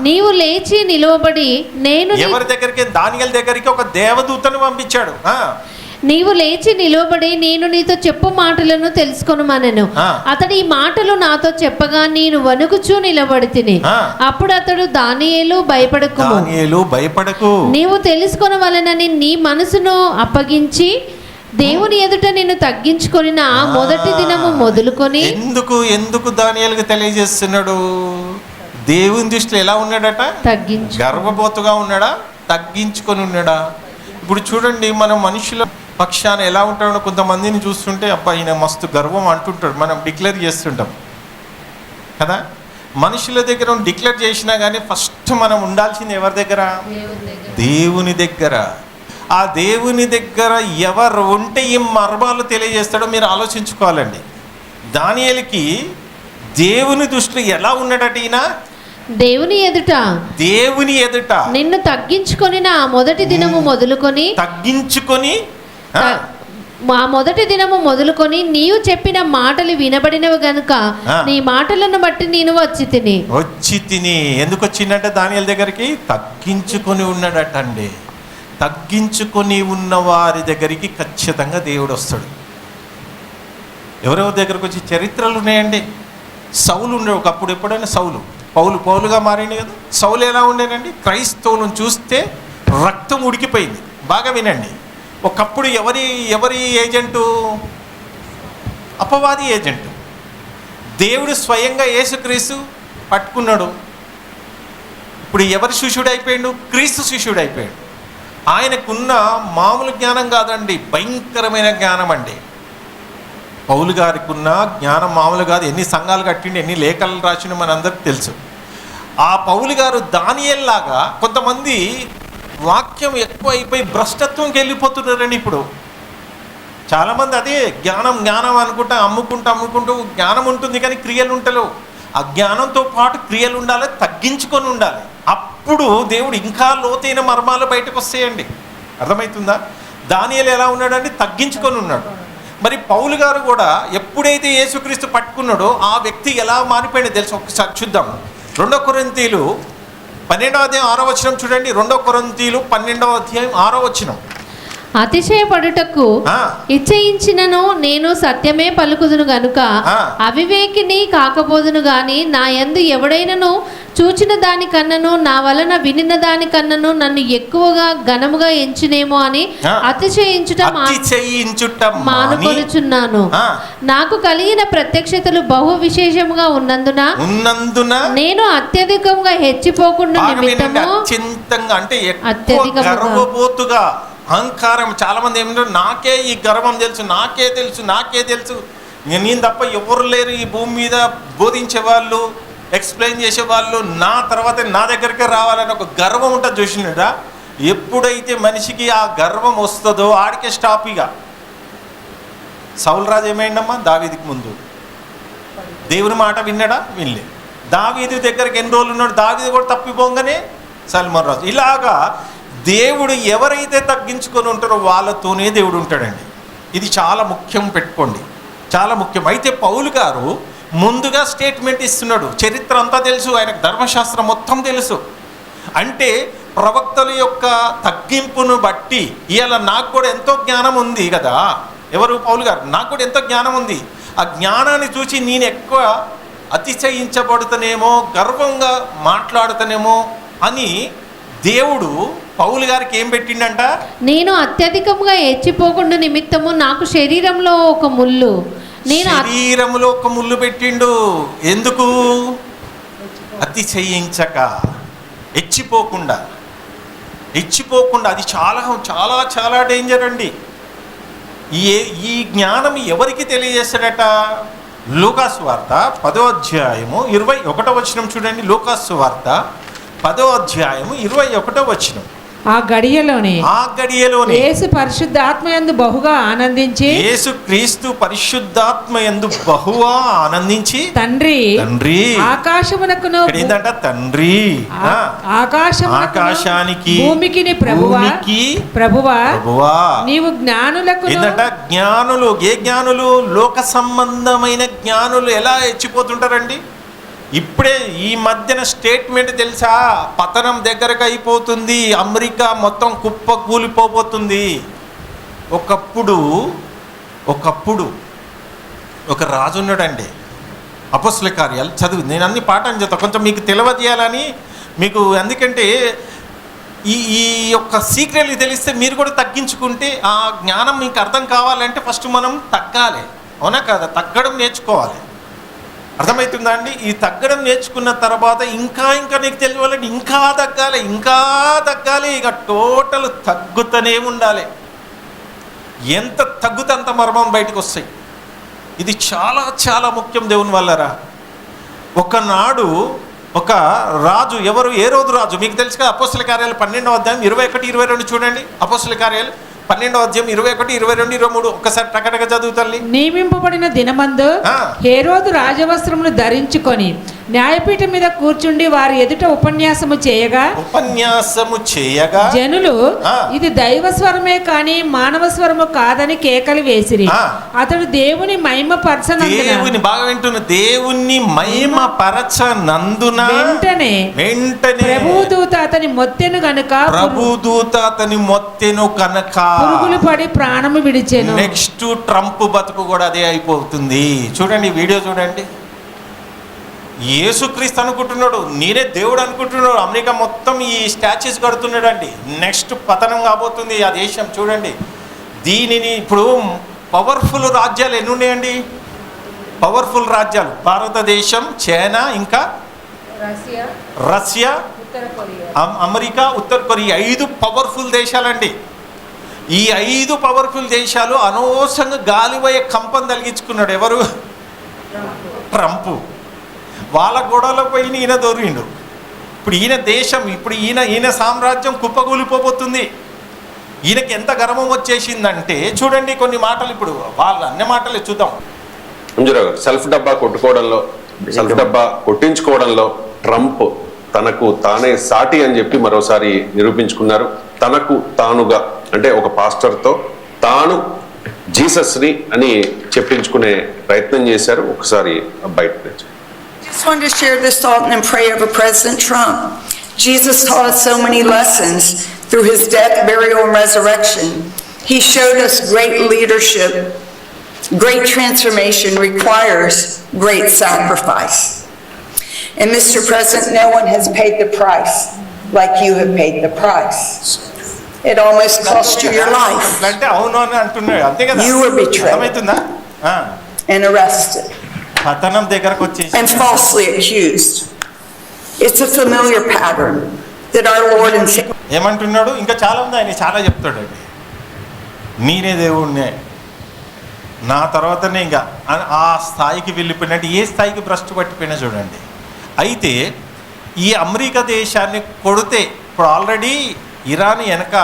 నీవు లేచి నిలవబడి నేను ఎవరి దగ్గరికి? దానియేలు దగ్గరికి ఒక దేవదూతను పంపించాడు. నీవు లేచి నిలవబడి నేను నీతో చెప్పు మాటలను తెలుసుకొనుమనెను. అతడు ఈ మాటలు నాతో చెప్పగా నేను వణుకుచూ నిలబడితిని. అప్పుడు అతడు దానియేలు భయపడకు, నీవు తెలుసుకొనవలెనని నీ మనసును అప్పగించి దేవుని ఎదుట నిన్ను తగ్గించుకొని ఆ మొదటి దినము మొదలుకొని. ఎందుకు దానియేలుకు తెలియజేస్తున్నాడు? దేవుని దృష్టిలో ఎలా ఉన్నాడట? గర్వబోతుగా ఉన్నాడా? తగ్గించుకొని ఉన్నాడా? ఇప్పుడు చూడండి, మనం మనుషుల పక్షాన ఎలా ఉంటాడో కొంతమందిని చూస్తుంటే అబ్బా ఈయన మస్తు గర్వం అంటుంటాడు, మనం డిక్లేర్ చేస్తుంటాం కదా. మనుషుల దగ్గర డిక్లేర్ చేసినా కానీ ఫస్ట్ మనం ఉండాల్సింది ఎవరి దగ్గర? దేవుని దగ్గర. ఆ దేవుని దగ్గర ఎవరు ఉంటే ఈ మర్మాలు తెలియజేస్తాడో మీరు ఆలోచించుకోవాలండి. దానియేలుకి దేవుని దృష్టిలో ఎలా ఉన్నాడట? ఈయన దేవుని ఎదుట నిన్ను తగ్గించుకొని నా మొదటి దినము మొదలుకొని మా మొదటి దినము మొదలుకొని నీవు చెప్పిన మాటలు వినబడినవి గనుక నీ మాటలను బట్టి నేను వచ్చి తిని. ఎందుకు వచ్చిందంటే దానియేలు దగ్గరికి తగ్గించుకొని ఉన్నాడట అండి. తగ్గించుకొని ఉన్న వారి దగ్గరికి ఖచ్చితంగా దేవుడు వస్తాడు. ఎవరెవరి దగ్గరకు వచ్చి చరిత్రలు ఉన్నాయండి. సౌలు ఉండే ఒకప్పుడు, ఎప్పుడైనా పౌలుగా మారింది కదా. సౌలు ఎలా ఉండేనండి? క్రైస్తవులను చూస్తే రక్తం ఉడికిపోయింది. బాగా వినండి, ఒకప్పుడు ఎవరి ఏజెంటు? అపవాది ఏజెంటు. దేవుడు స్వయంగా యేసుక్రీస్తు పట్టుకున్నాడు. ఇప్పుడు ఎవరి శిష్యుడు అయిపోయాడు? క్రీస్తు శిష్యుడు అయిపోయాడు. ఆయనకున్న మామూలు జ్ఞానం కాదండి, భయంకరమైన జ్ఞానం అండి. పౌలు గారికి ఉన్న జ్ఞానం మామూలు కాదు. ఎన్ని సంఘాలు కట్టిండి, ఎన్ని లేఖలు రాసిన మనందరికి తెలుసు. ఆ పౌలు గారు దానియేలులాగా కొంతమంది వాక్యం ఎక్కువ అయిపోయి భ్రష్టత్వంకి వెళ్ళిపోతున్నారండి. ఇప్పుడు చాలామంది అదే జ్ఞానం అనుకుంటా అమ్ముకుంటూ జ్ఞానం ఉంటుంది కానీ క్రియలు ఉంటలేవు. ఆ జ్ఞానంతో పాటు క్రియలు ఉండాలి, తగ్గించుకొని ఉండాలి. అప్పుడు దేవుడు ఇంకా లోతైన మర్మాలు బయటకు వస్తాయండి. అర్థమవుతుందా? దానియేలు ఎలా ఉన్నాడండి? తగ్గించుకొని ఉన్నాడు. మరి పౌలు గారు కూడా ఎప్పుడైతే యేసుక్రీస్తు పట్టుకున్నాడో ఆ వ్యక్తి ఎలా మారిపోయాడో తెలుసు. ఒకసారి చూద్దాం. 2 కొరింథీయులు 12వ అధ్యాయం 6వ వచనం చూడండి. 2 కొరింథీయులు 12వ అధ్యాయం 6వ వచనం. అతిశయపడుటకు ఇచ్చయించినను నేను సత్యమే పలుకుదును గనుక అవివేకిని కాకపోదును గాని నా యందు ఎవడైనను చూచిన దానికన్నను నా వలన వినిన దానికన్నను నన్ను ఎక్కువగా ఘనముగా ఎంచునేమో అని అతిశయించుట మానుకొనుచున్నాను. నాకు కలిగిన ప్రత్యక్షతలు బహు విశేషముగా ఉన్నందున నేను అత్యధికంగా హెచ్చిపోకుండా నిమిత్తము అత్యధికంగా అహంకారం. చాలామంది ఏమంటారు, నాకే ఈ గర్వం తెలుసు, నాకే తెలుసు, నేను తప్ప ఎవరు లేరు ఈ భూమి మీద బోధించే వాళ్ళు, ఎక్స్ప్లెయిన్ చేసేవాళ్ళు, నా తర్వాత నా దగ్గరికి రావాలని ఒక గర్వం ఉంటుంది. చూసినడా? ఎప్పుడైతే మనిషికి ఆ గర్వం వస్తుందో ఆడికే స్టాప్. ఇక సౌలు రాజు ఏమైందమ్మా? దావీదుకి ముందు దేవుని మాట విన్నాడా? వినలే. దావీదు దగ్గరికి ఎన్ని రోజులు ఉన్నాడు? దావీదు కూడా తప్పిపోగానే సల్మాన్ రాజు. ఇలాగా దేవుడు ఎవరైతే తగ్గించుకొని ఉంటారో వాళ్ళతోనే దేవుడు ఉంటాడండి. ఇది చాలా ముఖ్యం, పెట్టుకోండి, చాలా ముఖ్యం. అయితే పౌలు గారు ముందుగా స్టేట్మెంట్ ఇస్తున్నాడు. చరిత్ర అంతా తెలుసు, ఆయనకు ధర్మశాస్త్రం మొత్తం తెలుసు. అంటే ప్రవక్తల యొక్క తగ్గింపును బట్టి ఇవాళ నాకు కూడా ఎంతో జ్ఞానం ఉంది కదా. ఎవరు? పౌలు గారు. నాకు కూడా ఎంతో జ్ఞానం ఉంది. ఆ జ్ఞానాన్ని చూసి నేను ఎక్కువ అతిశయించబడుతానేమో, గర్వంగా మాట్లాడుతానేమో అని దేవుడు పౌలు గారికి ఏం పెట్టిండంట? నేను అత్యధికంగా హెచ్చిపోకుండా నిమిత్తము నాకు శరీరంలో ఒక ముళ్ళు, శరీరంలో ఒక ముళ్ళు పెట్టిండు. ఎందుకు? అతిశయించక, హెచ్చిపోకుండా. అది చాలా చాలా చాలా డేంజర్ అండి. ఈ జ్ఞానం ఎవరికి తెలియజేస్తాడట? లూకాసు వార్త 10వ అధ్యాయము 21వ వచనం చూడండి. లూకాసు వార్త 10వ అధ్యాయము 21వ వచనం. ఆ గడియలోనే యేసు పరిశుద్ధాత్మయందు బహుగా ఆనందించి, యేసు క్రీస్తు పరిశుద్ధాత్మయందు బహుగా ఆనందించి, తండ్రి ఆకాశమునకును, ఏంటంట? తండ్రి ఆకాశానికి భూమికి ప్రభువా నీవు జ్ఞానులకు, ఏంటంట? జ్ఞానులు. ఏ జ్ఞానులు? లోక సంబంధమైన జ్ఞానులు ఎలా హెచ్చిపోతుంటారండి? ఇప్పుడే ఈ మధ్యన స్టేట్మెంట్ తెలుసా? పతనం దగ్గరకు అయిపోతుంది, అమెరికా మొత్తం కుప్ప కూలిపోతుంది. ఒకప్పుడు ఒక రాజు ఉన్నాడండి. అపోస్తల కార్యాలు చదువు, నేను అన్ని పాఠం చెప్తా, కొంచెం మీకు తెలియజేయాలని మీకు. ఎందుకంటే ఈ యొక్క సీక్రెట్లు తెలిస్తే మీరు కూడా తగ్గించుకుంటే, ఆ జ్ఞానం మీకు అర్థం కావాలంటే ఫస్ట్ మనం తగ్గాలి. అవునా కాదా? తగ్గడం నేర్చుకోవాలి. అర్థమవుతుందా అండి? ఈ తగ్గడం నేర్చుకున్న తర్వాత ఇంకా నీకు తెలియాలంటే ఇంకా తగ్గాలి. ఇక టోటల్ తగ్గుతూనే ఉండాలి. ఎంత తగ్గుతే అంత మర్మం బయటకు వస్తాయి. ఇది చాలా చాలా ముఖ్యం దేవుని వల్లరా. ఒకనాడు ఒక రాజు, ఎవరు? ఏ రోజు రాజు మీకు తెలుసు కదా. అపోస్తల కార్యాలు 12వ అధ్యాయం 21, 22 చూడండి. అపోస్తల కార్యాలు 12వ అధ్యాయం 21, 22, 23 ఒక్కసారి టకటక చదువుతాలి. నియమింపబడిన దినమందు హేరోదు రాజవస్త్రములు ధరించుకొని న్యాయపీఠం మీద కూర్చుండి వారి ఎదుట ఉపన్యాసము చేయగా జనులు ఇది దైవ స్వరమే కాని మానవ స్వరము కాదని కేకలు వేసిరి. అతడు దేవుని మహిమ పరచనందున, బాగా వింటున్న, దేవుని మహిమ పరచనందున వెంటనే ప్రభుదూత అతని మొత్తెను కనుక పురుగులు పడి ప్రాణము విడిచెను. నెక్స్ట్ ట్రంప్ బతుకు కూడా అదే అయిపోతుంది. చూడండి, వీడియో చూడండి. యేసుక్రీస్తు అనుకుంటున్నాడు, నేనే దేవుడు అనుకుంటున్నాడు. అమెరికా మొత్తం ఈ స్టాచ్యూస్ కడుతున్నాడు అండి. నెక్స్ట్ పతనం కాబోతుంది ఆ దేశం. చూడండి దీనిని. ఇప్పుడు పవర్ఫుల్ రాజ్యాలు ఎన్ని ఉన్నాయండి? పవర్ఫుల్ రాజ్యాలు భారతదేశం, చైనా, ఇంకా రష్యా, అమెరికా, ఉత్తర కొరియా. 5 పవర్ఫుల్ దేశాలండి. ఈ 5 పవర్ఫుల్ దేశాలు అనవసరంగా గాలివయ్యే కంపం తలిగించుకున్నాడు. ఎవరు? ట్రంప్. వాళ్ళ గొడవలో పోయి ఈయన దొరిండు. ఇప్పుడు ఈయన దేశం, ఇప్పుడు ఈయన సామ్రాజ్యం కుప్పకూలిపోబోతుంది. ఈయనకి ఎంత గర్వం వచ్చేసిందంటే చూడండి కొన్ని మాటలు. ఇప్పుడు వాళ్ళ అన్ని మాటలే చూద్దాం. సెల్ఫ్ డబ్బా కొట్టించుకోవడంలో ట్రంప్ తనకు తానే సాటి అని చెప్పి మరోసారి నిరూపించుకున్నారు. తనకు తానుగా, అంటే ఒక పాస్టర్తో తాను జీసస్ని అని చెప్పించుకునే ప్రయత్నం చేశారు. ఒకసారి బయట I just wanted to share this thought and then pray over President Trump. Jesus taught us so many lessons through his death, burial, and resurrection. He showed us great leadership. Great transformation requires great sacrifice. And Mr. President, no one has paid the price like you have paid the price. It almost cost you your life. You were betrayed and arrested and falsely accused. It's a familiar pattern that our Lord and Savior. ఏమంటున్నాడు? ఇంకా చాలా ఉంది, ఆయన చాలా చెప్తాడండి. నేనే దేవుణ్ణే, నా తర్వాతనే ఇంకా ఆ స్థాయికి వెళ్ళిపోయినట్టు. ఏ స్థాయికి భ్రష్టు పట్టిపోయినా చూడండి. అయితే ఈ అమెరికా దేశాన్ని కొడితే ఇప్పుడు ఆల్రెడీ ఇరాన్ వెనక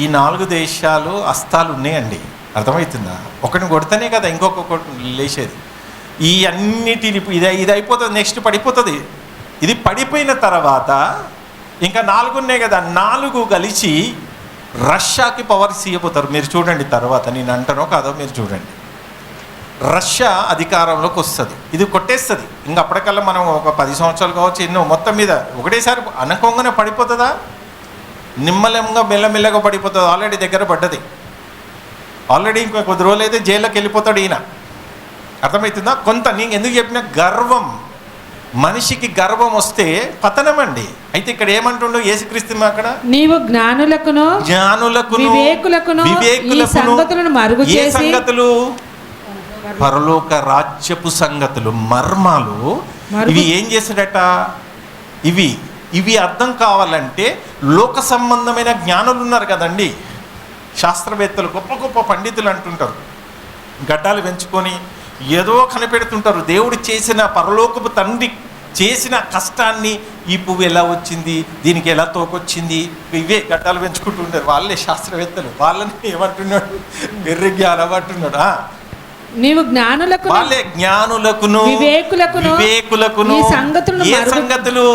ఈ 4 దేశాలు అస్తాలు ఉన్నాయండి. అర్థమవుతుందా? ఒకటిని కొడితేనే కదా ఇంకొక లేచేది. ఈ అన్నిటిని ఇది అయిపోతుంది, నెక్స్ట్ పడిపోతుంది. ఇది పడిపోయిన తర్వాత ఇంకా 4 ఉన్నాయి కదా, 4 కలిసి రష్యాకి పవర్ ఇవ్వబోతారు. మీరు చూడండి తర్వాత, నేను అంటానో కాదో మీరు చూడండి. రష్యా అధికారంలోకి వస్తుంది, ఇది కొట్టేస్తుంది. ఇంకా అప్పటికల్లా మనం ఒక 10 సంవత్సరాలు కావచ్చు, ఎన్నో మొత్తం మీద ఒకటేసారి అనుకోగానే పడిపోతుందా? నిమ్మలంగా మెల్లమెల్లగా పడిపోతుంది. ఆల్రెడీ దగ్గర పడ్డది. ఆల్రెడీ ఇంకో కొద్ది రోజులు అయితే జైల్లోకి వెళ్ళిపోతాడు ఈయన. అర్థమవుతుందా? కొంత నేను ఎందుకు చెప్పిన, గర్వం, మనిషికి గర్వం వస్తే పతనం అండి. అయితే ఇక్కడ ఏమంటుండో యేసుక్రీస్తు అక్కడ, నీవు జ్ఞానులకును వివేకులకును ఈ సంగతులను మరుగు ఏ చేసి, సంగతులు? పరలోక రాజ్యపు సంగతులు, మర్మాలు. ఇవి ఏం చేశాడట? ఇవి అర్థం కావాలంటే లోక సంబంధమైన జ్ఞానులు ఉన్నారు కదండి, శాస్త్రవేత్తలు, గొప్ప గొప్ప పండితులు అంటుంటారు, గడ్డాలు పెంచుకొని ఏదో కనిపెడుతుంటారు. దేవుడు చేసిన, పరలోకపు తండ్రి చేసిన కష్టాన్ని, ఈ పువ్వు ఎలా వచ్చింది, దీనికి ఎలా తోకొచ్చింది, ఇవే గడ్డాలు పెంచుకుంటుంటారు. వాళ్ళే శాస్త్రవేత్తలు. వాళ్ళని ఏమంటున్నాడు? వెర్రి జ్ఞానం అంటున్నాడు. నీవు జ్ఞానులకు, వాళ్ళే జ్ఞానులకును వివేకులకును ఈ సంగతులను ఏ సంగతులు?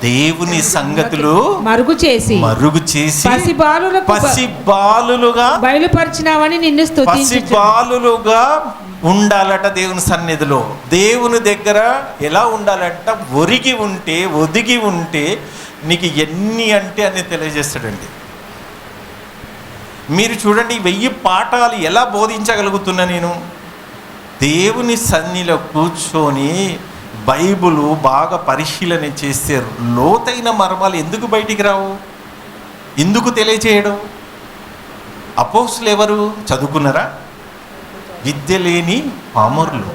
దేవుని సంగతులు మరుగు చేసి పసిబాలులుగా బయలుపరిచినావని నిన్ను స్తుతించుచు. పసిబాలులుగా ఉండాలట దేవుని సన్నిధిలో. దేవుని దగ్గర ఎలా ఉండాలంట? ఒదిగి ఉంటే నీకు ఎన్ని అంటే అన్ని తెలియజేస్తాడండి. మీరు చూడండి, 1000 పాఠాలు ఎలా బోధించగలుగుతున్నా నేను. దేవుని సన్నిధిలో కూర్చొని బైబుల్ బాగా పరిశీలన చేస్తే లోతైన మర్మాలు ఎందుకు బయటికి రావు? ఎందుకు తెలియచేయడం? అపోస్తులు ఎవరు? చదువుకున్నారా? విద్య లేని పామరులు.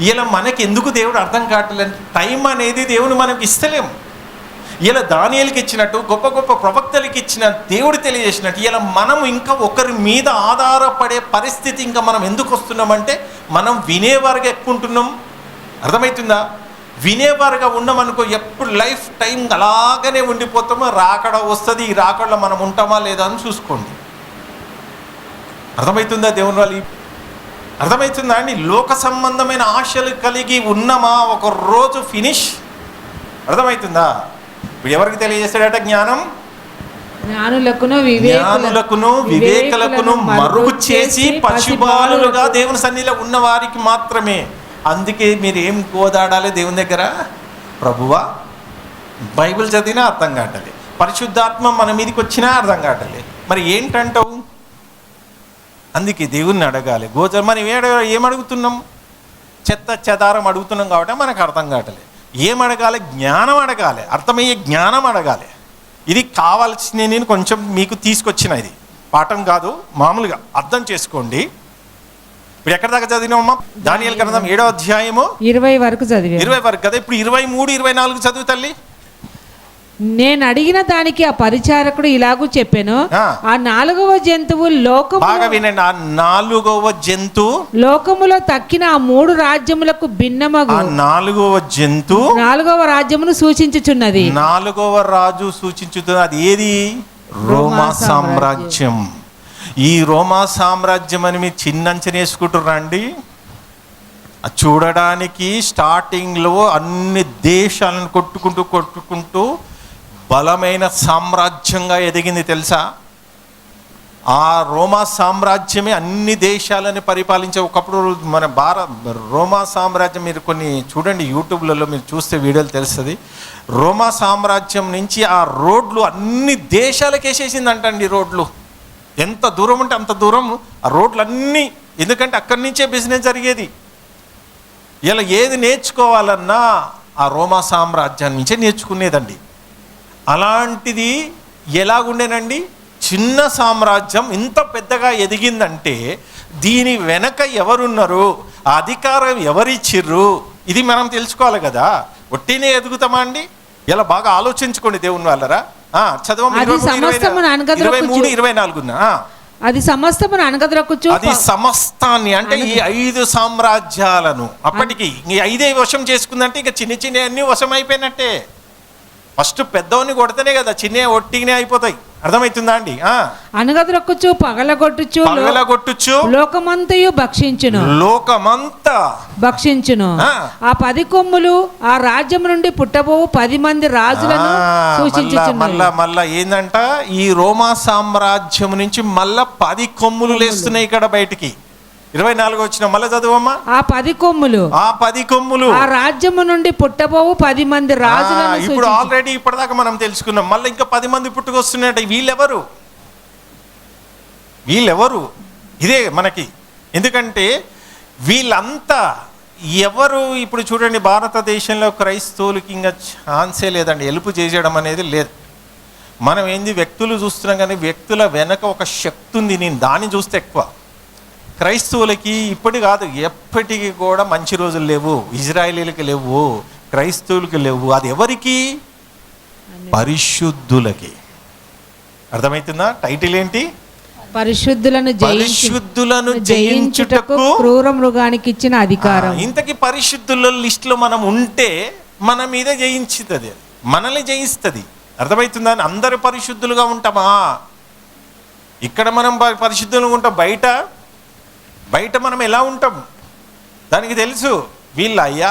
ఇలా మనకి ఎందుకు దేవుడు అర్థం కావట్లేదు? టైం అనేది దేవుని మనకి ఇస్తలేము. ఇలా దానియేలుకి ఇచ్చినట్టు, గొప్ప గొప్ప ప్రవక్తలకి ఇచ్చిన దేవుడు తెలియజేసినట్టు, ఇలా మనం ఇంకా ఒకరి మీద ఆధారపడే పరిస్థితి ఇంకా మనం ఎందుకు వస్తున్నామంటే, మనం వినేవారుగా ఎక్కువ ఉంటున్నాం. అర్థమవుతుందా? వినేవారుగా ఉన్నామనుకో, ఎప్పుడు లైఫ్ టైం అలాగనే ఉండిపోతామో. రాకడ వస్తుంది, ఈ రాకడలో మనం ఉంటామా లేదా అని చూసుకోండి. అర్థమవుతుందా దేవుని వాళ్ళు? అర్థమవుతుందా అండి? లోక సంబంధమైన ఆశలు కలిగి ఉన్నామా, ఒక రోజు ఫినిష్. అర్థమవుతుందా? ఇప్పుడు ఎవరికి తెలియజేస్తాడట? జ్ఞానం జ్ఞానులకును వివేకులకును మరుగు చేసి పసిబాలులుగా దేవుని సన్నిధిలో ఉన్న వారికి మాత్రమే. అందుకే మీరు ఏం కోదాడాలి దేవుని దగ్గర? ప్రభువా, బైబిల్ చదివినా అర్థం కావట్లేదు, పరిశుద్ధాత్మ మన మీదకి వచ్చినా అర్థం కావట్లేదు, మరి ఏంటంటావు? అందుకే దేవుణ్ణి అడగాలి. మనం ఏమడుగుతున్నాం? చెత్త చెదారం అడుగుతున్నాం కాబట్టి మనకు అర్థం కావట్లేదు. ఏం అడగాలి? జ్ఞానం అడగాలి, అర్థమయ్యే జ్ఞానం అడగాలి. ఇది కావాల్సిన నేను కొంచెం మీకు తీసుకొచ్చిన, ఇది పాఠం కాదు, మామూలుగా అర్థం చేసుకోండి. ఇప్పుడు ఎక్కడ దాకా చదివినామమ్మా? దానియేలు గ్రంథం 7వ అధ్యాయము 20 వరకు చదివి, 20 వరకు కదా. ఇప్పుడు 23, 24 చదువు తల్లి. నేను అడిగిన దానికి ఆ పరిచారకుడు ఇలాగూ చెప్పాను, ఆ 4వ జంతువు బాగా వినండి, ఆ 4వ జంతువు లోకములో తక్కిన ఆ 3 రాజ్యములకు భిన్నమగు 4వ జంతువు 4వ రాజ్యమును సూచించుచున్నది. 4వ రాజు సూచించుతున్నది. అది ఏది? రోమా సామ్రాజ్యం. ఈ రోమా సామ్రాజ్యం అని మీరు చిన్నంచన వేసుకుంటున్నారండి. చూడడానికి స్టార్టింగ్లో అన్ని దేశాలను కొట్టుకుంటూ బలమైన సామ్రాజ్యంగా ఎదిగింది తెలుసా? ఆ రోమా సామ్రాజ్యమే అన్ని దేశాలని పరిపాలించే. ఒకప్పుడు మన రోమా సామ్రాజ్యం, మీరు కొన్ని చూడండి యూట్యూబ్లలో, మీరు చూస్తే వీడియోలు తెలుస్తుంది. రోమా సామ్రాజ్యం నుంచి ఆ రోడ్లు అన్ని దేశాలకు వేసేసిందంటండి. రోడ్లు ఎంత దూరం ఉంటే అంత దూరం ఆ రోడ్లు అన్నీ, ఎందుకంటే అక్కడి నుంచే బిజినెస్ జరిగేది. ఇలా ఏది నేర్చుకోవాలన్నా ఆ రోమా సామ్రాజ్యాన్ని నుంచే నేర్చుకునేదండి. అలాంటిది ఎలాగుండేనండి? చిన్న సామ్రాజ్యం ఇంత పెద్దగా ఎదిగిందంటే దీని వెనక ఎవరున్నారు, ఆ అధికారం ఎవరిచ్చిర్రు, ఇది మనం తెలుసుకోవాలి కదా. ఒట్టినే ఎదుగుతామా అండి? ఇలా బాగా ఆలోచించుకోండి దేవుని వాళ్ళరా. చదవం 23, 24. అది సమస్తమును అనగదొరకుచు, అది సమస్తాన్ని అంటే ఈ 5 సామ్రాజ్యాలను అప్పటికి ఈ 5 వశం చేసుకుందంటే ఇక చిన్న చిన్న అన్ని వశం అయిపోయినట్టే. ఫస్ట్ పెద్దవాడిని కొడితేనే కదా చిన్న ఒట్టిగానే అయిపోతాయి. అర్థమవుతుందా అండి? అనగదొరకొచ్చు, పగలగొట్టుచు, పగలగొట్టుచు, లోకమంతయు భక్షించును, లోకమంతా భక్షించును. ఆ 10 కొమ్ములు ఆ రాజ్యం నుండి పుట్టబోవు 10 మంది రాజులను సూచించుచున్నవి. మళ్ళా ఏందంట, ఈ రోమా సామ్రాజ్యం నుంచి మళ్ళా 10 కొమ్ములు లేస్తున్నాయి ఇక్కడ బయటికి. 24 వచ్చిన మళ్ళీ చదువమ్మా. ఆ 10 కొమ్ములు, ఆ 10 కొమ్ములు ఆ రాజ్యము నుండి పుట్టబోవు 10 మంది రాజులను. ఇప్పుడు ఆల్రెడీ ఇప్పటిదాకా మనం తెలుసుకున్నాం, మళ్ళీ ఇంకా 10 మంది పుట్టుకొస్తున్నాయి. వీళ్ళెవరు? ఇదే మనకి. ఎందుకంటే వీళ్ళంతా ఎవరు? ఇప్పుడు చూడండి, భారతదేశంలో క్రైస్తవులకి ఇంకా ఛాన్సే లేదండి, హెల్ప్ చేసేయడం అనేది లేదు. మనం ఏంది వ్యక్తులు చూస్తున్నాం, కానీ వ్యక్తుల వెనక ఒక శక్తి ఉంది. నేను దాన్ని చూస్తే ఎక్కువ. క్రైస్తవులకి ఇప్పటి కాదు, ఎప్పటికీ కూడా మంచి రోజులు లేవు. ఇజ్రాయేలీలకి లేవు, క్రైస్తవులకి లేవు. అది ఎవరికి? పరిశుద్ధులకి. అర్థమవుతుందా? టైటిల్ ఏంటి? పరిశుద్ధులను జయించుటకు క్రూర మృగానికి ఇచ్చిన అధికారం. ఇంతకీ పరిశుద్ధుల లిస్టులో మనం ఉంటే మన మీద జయించుతుంది, మనల్ని జయిస్తుంది. అర్థమవుతుందా? అందరు పరిశుద్ధులుగా ఉంటామా? ఇక్కడ మనం పరిశుద్ధులుగా ఉంటాం. బయట మనం ఎలా ఉంటాం దానికి తెలుసు. వీళ్ళు అయ్యా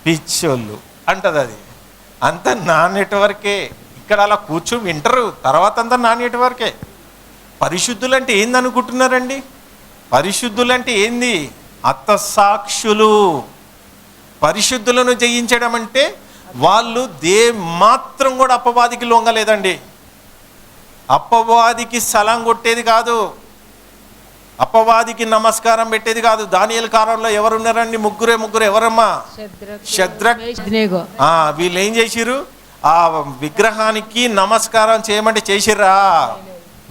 పిచ్చోళ్ళు అంటది. అది అంత నా నెట్వర్కే. ఇక్కడ అలా కూర్చొని వింటారు, తర్వాత అంతా నా నెట్వర్కే. పరిశుద్ధులు అంటే ఏంది అనుకుంటున్నారండి? పరిశుద్ధులు అంటే ఏంది? అత్తసాక్షులు. పరిశుద్ధులను జయించడం అంటే వాళ్ళు మాత్రం కూడా అపవాదికి లొంగలేదండి. అపవాదికి సలాం కొట్టేది కాదు, అపవాదికి నమస్కారం పెట్టేది కాదు. దానియేలు కాలంలో ఎవరున్నారండి? ముగ్గురు ఎవరమ్మా? షద్రక్. వీళ్ళు ఏం చేసిరు? ఆ విగ్రహానికి నమస్కారం చేయమంటే చేసిర్రా?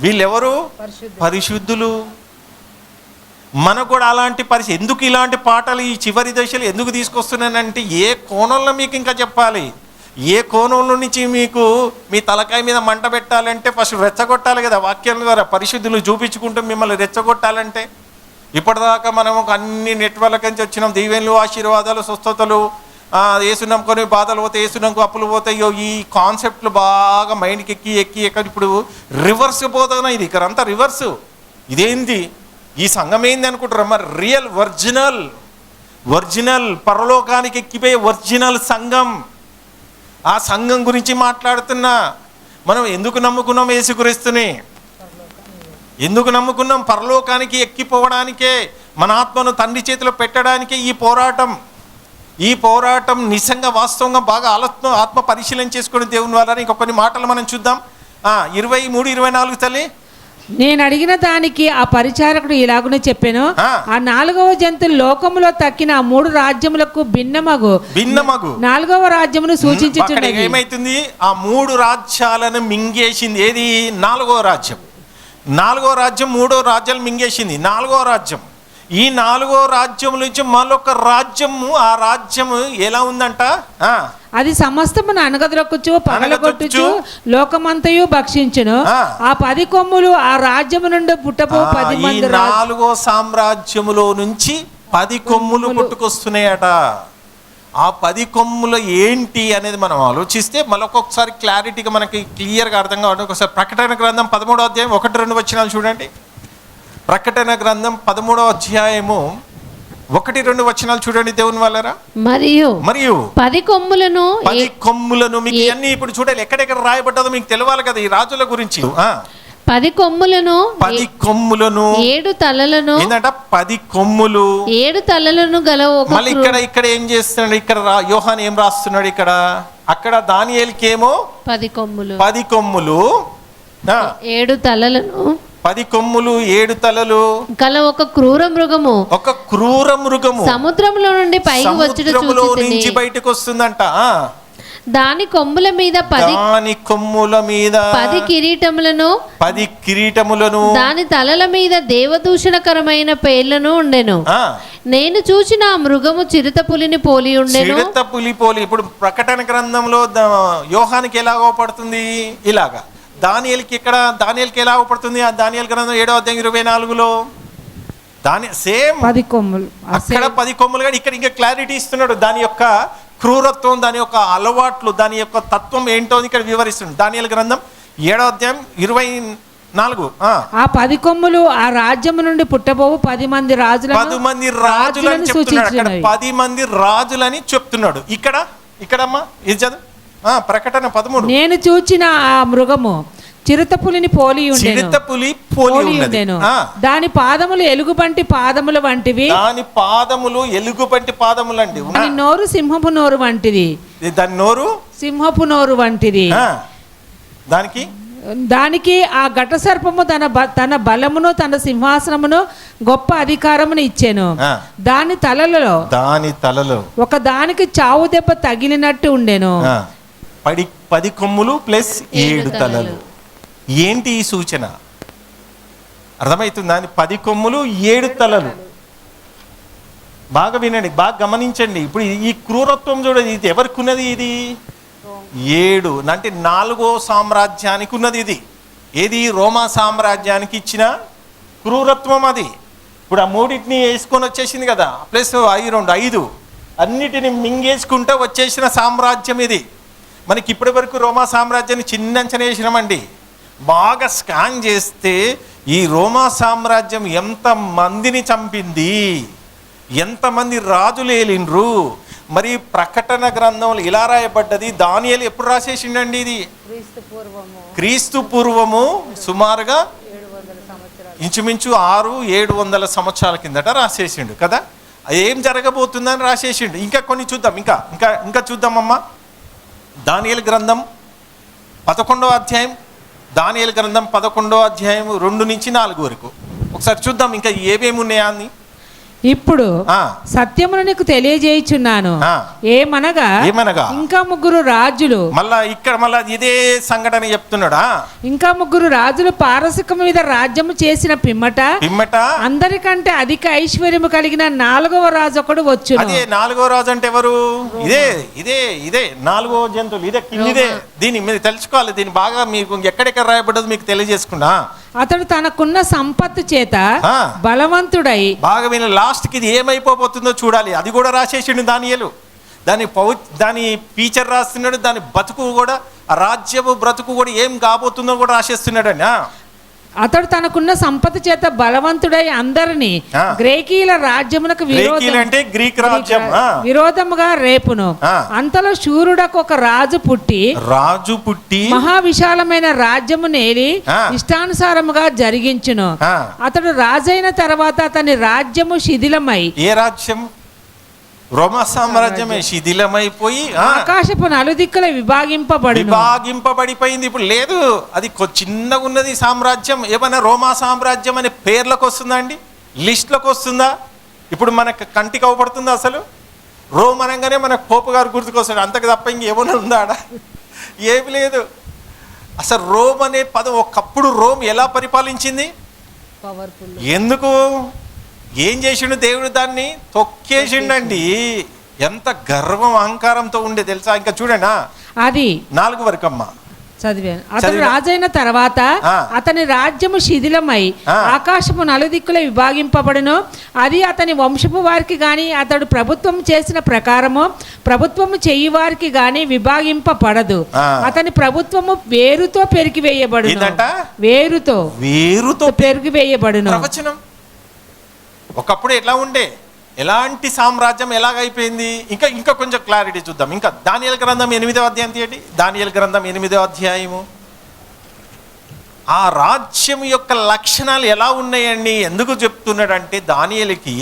వీళ్ళెవరు? పరిశుద్ధులు. మనకు కూడా అలాంటి పరిస్థితి. ఎందుకు ఇలాంటి పాటలు ఈ చివరి దశలు ఎందుకు తీసుకొస్తున్నానంటే, ఏ కోణంలో మీకు ఇంకా చెప్పాలి, ఏ కోణంలో నుంచి మీకు మీ తలకాయ మీద మంట పెట్టాలంటే ఫస్ట్ రెచ్చగొట్టాలి కదా, వాక్యం ద్వారా పరిశుద్ధులు చూపించుకుంటూ మిమ్మల్ని రెచ్చగొట్టాలంటే. ఇప్పటిదాకా మనం అన్ని నెట్వర్క్ నుంచి వచ్చినాం, దీవెనలు, ఆశీర్వాదాలు, స్వస్థతలు, ఏసునమ్ముకొని బాధలు పోతాయి, ఏసునమ్ముకు అప్పులు పోతాయో, ఈ కాన్సెప్ట్లు బాగా మైండ్కి ఎక్కి ఇప్పుడు రివర్స్ పోతున్నా. ఇది ఇక్కడ అంతా రివర్స్. ఇదేంది? ఈ సంఘం ఏంది అనుకుంటారు? మరి రియల్ ఒరిజినల్ పరలోకానికి ఎక్కిపోయే ఒరిజినల్ సంఘం. ఆ సంఘం గురించి మాట్లాడుతున్నా. మనం ఎందుకు నమ్ముకున్నాం యేసుక్రీస్తుని? ఎందుకు నమ్ముకున్నాం? పరలోకానికి ఎక్కిపోవడానికే, మన ఆత్మను తండ్రి చేతిలో పెట్టడానికే ఈ పోరాటం నిజంగా వాస్తవంగా బాగా ఆత్మ పరిశీలన చేసుకుని దేవుని వల్ల ఇంకొన్ని మాటలు మనం చూద్దాం. 23-24 తల్లి. నేను అడిగిన దానికి ఆ పరిచారకుడు ఇలాగునే చెప్పాను, ఆ 4వ జంతువు లోకములో తక్కిన ఆ 3 రాజ్యములకు భిన్నమగు 4వ రాజ్యమును సూచించుచున్నది. ఏమైతుంది? ఆ 3 రాజ్యాలను మింగేసింది. ఏది? 4వ రాజ్యం. 4వ రాజ్యం 3వ రాజ్యాలు మింగేసింది. 4వ రాజ్యం. ఈ 4వ రాజ్యం నుంచి మరొక రాజ్యము. ఆ రాజ్యము ఎలా ఉందంట? అది సమస్తమును అనగదొరకుచు, పగలగొట్టుచు, లోకమంతయు భక్షించును. ఆ 10 కొమ్ములు ఆ రాజ్యము నుండి పుట్టబో 10 మంది. 4వ సామ్రాజ్యములో నుంచి 10 కొమ్ములు పుట్టుకొస్తున్నాయట. ఆ 10 కొమ్ములు ఏంటి అనేది మనం ఆలోచిస్తే మరొకసారి క్లారిటీగా మనకి క్లియర్గా అర్థం కావాలి. ఒకసారి ప్రకటన గ్రంథం 13వ అధ్యాయం 1-2 వచనాలు చూడండి. ప్రకటన గ్రంథం 13వ అధ్యాయము 1-2 వచనాలు చూడండి దేవుని వాళ్ళరా. మరియు 10 కొమ్ములను మీకు ఇవన్నీ ఇప్పుడు చూడాలి, ఎక్కడెక్కడ రాయబడ్డదో మీకు తెలవాలి కదా ఈ రాజుల గురించి. 10 కొమ్ములను 7 తలలను. ఏంటంట? 10 కొమ్ములు 7 తలలను గల. మళ్ళీ ఇక్కడ ఏం చేస్తున్నాడు? ఇక్కడ యోహాను ఏం రాస్తున్నాడు? ఇక్కడ అక్కడ దానియేలుకి ఏమో 10 కొమ్ములు 7 తలలను. 10 కొమ్ములు 7 తలలు గల ఒక క్రూర మృగము సముద్రంలో నుండి పైకి వచ్చుట చూచితిని. బయటకు వస్తుందంట. దాని కొమ్ముల మీద 10 కిరీటములను దాని తలల మీద దేవదూషణకరమైన పేర్లను ఉండెను. నేను చూసిన ఆ మృగము చిరుతపులిని పోలి ఉండెను. ఇప్పుడు ప్రకటన గ్రంథంలో యోహానికి ఎలా అవపడుతుంది? ఇలాగా. దానియేలుకి ఎలా అవపడుతుంది? ఆ దానియేలు గ్రంథం 7వ అధ్యాయం 24లో సేమ్ 10 కొమ్ములు. అక్కడ 10 కొమ్ములు. కానీ ఇక్కడ ఇంకా క్లారిటీ ఇస్తున్నాడు. దాని యొక్క క్రూరత్వం, దాని యొక్క అలవాట్లు, దాని యొక్క తత్వం ఏంటో ఇక్కడ వివరిస్తుంది. దానియేలు గ్రంథం 7వ అధ్యాయం 24. ఆ 10 కొమ్ములు ఆ రాజ్యము నుండి పుట్టబోవు 10 మంది రాజులను 10 మంది రాజులని చెప్తున్నాడు. అక్కడ 10 మంది రాజులని చెప్తున్నాడు. ఇక్కడమ్మా ఇది చదువు. ప్రకటన 13. నేను చూచిన ఆ మృగము చిరుతపులిని పోలి ఉండెను. దాని పాదములు ఎలుగుబంటి పాదముల వంటివి. దాని పాదములు ఎలుగుబంటి పాదములు అండి. దాని నోరు సింహపు నోరు వంటిది. దాని నోరు సింహపు నోరు వంటిది. దానికి ఆ ఘట సర్పము తన బలమును తన సింహాసనమును గొప్ప అధికారమును ఇచ్చెను. దాని తలలో ఒక దానికి చావు దెబ్బ తగిలినట్టు ఉండెను. 10 కొమ్ములు ప్లస్ 7 తలలు. ఏంటి ఈ సూచన? అర్థమవుతుందా? 10 కొమ్ములు 7 తలలు. బాగా వినండి, బాగా గమనించండి. ఇప్పుడు ఈ క్రూరత్వం చూడండి, ఇది ఎవరికి ఉన్నది? ఇది 7 అంటే 4వ సామ్రాజ్యానికి ఉన్నది. ఇది ఏది? రోమా సామ్రాజ్యానికి ఇచ్చిన క్రూరత్వం అది. ఇప్పుడు ఆ మూడింటిని వేసుకొని వచ్చేసింది కదా, ప్లస్ 5 అన్నిటిని మింగేసుకుంటూ వచ్చేసిన సామ్రాజ్యం ఇది. మనకి ఇప్పటి వరకు రోమా సామ్రాజ్యాన్ని చిన్నంచన వేసినామండి. బాగా స్కాన్ చేస్తే ఈ రోమా సామ్రాజ్యం ఎంతమందిని చంపింది, ఎంతమంది రాజులు ఏలిండ్రు. మరి ప్రకటన గ్రంథంలో ఇలా రాయబడ్డది. దానియేలు ఎప్పుడు రాసేసిండండి? ఇది క్రీస్తు పూర్వము సుమారుగా ఇంచుమించు 600-700 సంవత్సరాల కిందట రాసేసిండు కదా. ఏం జరగబోతుందని రాసేసిండు. ఇంకా కొన్ని చూద్దాం, ఇంకా చూద్దామమ్మా. దానియేలు గ్రంథం 11వ అధ్యాయం, దానియేలు గ్రంథం 11వ అధ్యాయం 2 నుంచి 4 వరకు ఒకసారి చూద్దాం. ఇంకా ఏమేమి ఉన్నాయా అని. ఇప్పుడు సత్యమును నీకు తెలియజేయుచున్నాను. ఏమనగా ఇంకా 3 రాజులు. మళ్ళా ఇదే సంఘటన చెప్తున్నాడా? ఇంకా 3 రాజులు పారసికం మీద రాజ్యము చేసిన పిమ్మట అందరికంటే అధిక ఐశ్వర్యము కలిగిన 4వ రాజు ఒకడు వచ్చును. అదే 4వ రాజు అంటే ఎవరు? ఇదే 4వ జంతువులు. ఇదే దీన్ని మీరు తెలుసుకోవాలి. దీన్ని బాగా మీకు ఎక్కడెక్కడ రాయబడ్డది మీకు తెలియజేసుకున్నా. అతడు తనకున్న సంపత్తు చేత బలవంతుడై బాగా విన. లాస్ట్కి ఇది ఏమైపోతుందో చూడాలి. అది కూడా రాసేసిండు దానియేలు. దాని ఫీచర్ రాస్తున్నాడు. దాని బతుకు కూడా, ఆ రాజ్యము బ్రతుకు కూడా ఏం కాబోతుందో కూడా రాసేస్తున్నాడు అని. అతడు తనకున్న సంపత్తి చేత బలవంతుడై అందరినీ గ్రీకీల రాజ్యమునకు విరోధముగా రేపును. అంతలో శూరుడకు ఒక రాజు పుట్టి మహావిశాలమైన రాజ్యము నేలి ఇష్టానుసారముగా జరిగించును. అతడు రాజైన తర్వాత అతని రాజ్యము శిథిలమై. ఏ రాజ్యం? రోమా సామ్రాజ్యమే శిథిలమైపోయి ఆకాశపు నలుదిక్కుల విభాగింపబడిపోయింది. ఇప్పుడు లేదు, అది చిన్నగా ఉన్నది సామ్రాజ్యం. ఏమైనా రోమా సామ్రాజ్యం అనే పేర్లకు వస్తుందా అండి? లిస్టులకు వస్తుందా? ఇప్పుడు మనకు కంటికి అవపడుతుందా? అసలు రోమ్ అనగానే మనకు పోపు గారు గుర్తుకొస్తాడు. అంతకు తప్ప ఇంకేమైనా ఉందా? ఏమి లేదు. అసలు రోమ్ అనే పదం ఒకప్పుడు రోమ్ ఎలా పరిపాలించింది? ఎందుకు? ఏం చేసిండు దేవుడు? దాన్ని తొక్కేసిండండి. ఎంత గర్వం అహంకారంతో ఉండే తెలుసా? ఇంకా చూడనా, అది 4 వరకు అమ్మా చదివాను. అతడు రాజైన తర్వాత అతని రాజ్యము శిథిలమై ఆకాశము నలుదిక్కుల విభాగింపబడును. అది అతని వంశపు వారికి గాని అతడు ప్రభుత్వం చేసిన ప్రకారము ప్రభుత్వము చెయ్యి వారికి గాని విభాగింపబడదు. అతని ప్రభుత్వము వేరుతో పెరిగివేయబడును. వేరుతో పెరిగివేయబడును. ఒకప్పుడు ఎట్లా ఉండే, ఎలాంటి సామ్రాజ్యం ఎలాగైపోయింది? ఇంకా కొంచెం క్లారిటీ చూద్దాం. ఇంకా దానియేలు గ్రంథం 8వ అధ్యాయం తీయండి. దానియేలు గ్రంథం 8వ అధ్యాయము. ఆ రాజ్యం యొక్క లక్షణాలు ఎలా ఉన్నాయండి? ఎందుకు చెప్తున్నాడంటే దానియేలుకి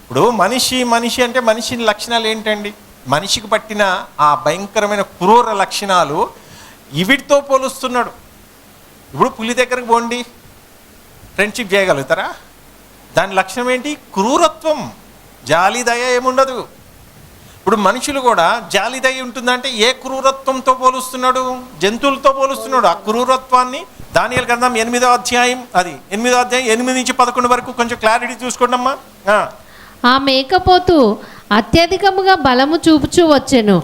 ఇప్పుడు మనిషి అంటే మనిషి లక్షణాలు ఏంటండి? మనిషికి పట్టిన ఆ భయంకరమైన క్రూర లక్షణాలు వీటితో పోలుస్తున్నాడు. ఇప్పుడు పులి దగ్గరకు పోండి, ఫ్రెండ్షిప్ చేయగలుగుతారా? దాని లక్షణం ఏంటి? క్రూరత్వం, జాలి దయ ఏముండదు. ఇప్పుడు మనుషులు కూడా జాలి దయ ఉంటుందంటే ఏ క్రూరత్వంతో పోలుస్తున్నాడు? జంతువులతో పోలుస్తున్నాడు. ఆ క్రూరత్వాన్ని దానియేలు గ్రంథం 8వ అధ్యాయం, అది 8వ అధ్యాయం 8 నుంచి 11 వరకు కొంచెం క్లారిటీ చూసుకోండి అమ్మా. ఆ మేకపోతు అత్యధికముగా బలము చూపుచూ వచ్చెను.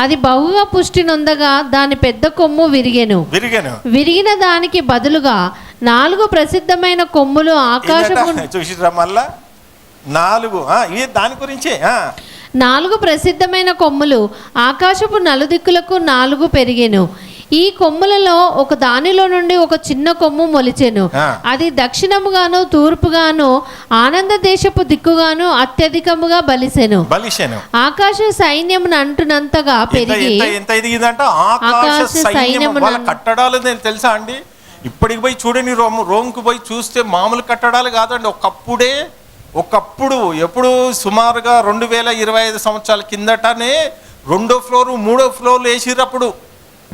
అది బహుగా పుష్టి నొందగా దాని పెద్ద కొమ్ము విరిగిన దానికి బదులుగా 4 ప్రసిద్ధమైన కొమ్ములు ఆకాశము చూసిరా మళ్ళా 4 దాని గురించే 4 ప్రసిద్ధమైన కొమ్ములు ఆకాశపు నలుదిక్కులకు 4 పెరిగెను. ఈ కొమ్ములలో ఒక దానిలో నుండి ఒక చిన్న కొమ్ము మొలిచెను. అది దక్షిణముగాను తూర్పుగాను ఆనంద దేశపు దిక్కుగాను అత్యధికముగా బలిసెను. ఆకాశ సైన్యమును అంటున్నంతగా పెరిగి ఎంత ఎదిగిందంట ఆకాశ సైన్యం. వాళ్ళ కట్టడాలు నేను తెలుసా అండి, ఇప్పటికి పోయి చూడండి, రోమ్కి పోయి చూస్తే మామూలు కట్టడాలు కాదండి. ఒకప్పుడు ఎప్పుడు సుమారుగా 2025 సంవత్సరాల కిందటనే 2వ ఫ్లోరు 3వ ఫ్లోర్లు వేసిరప్పుడు.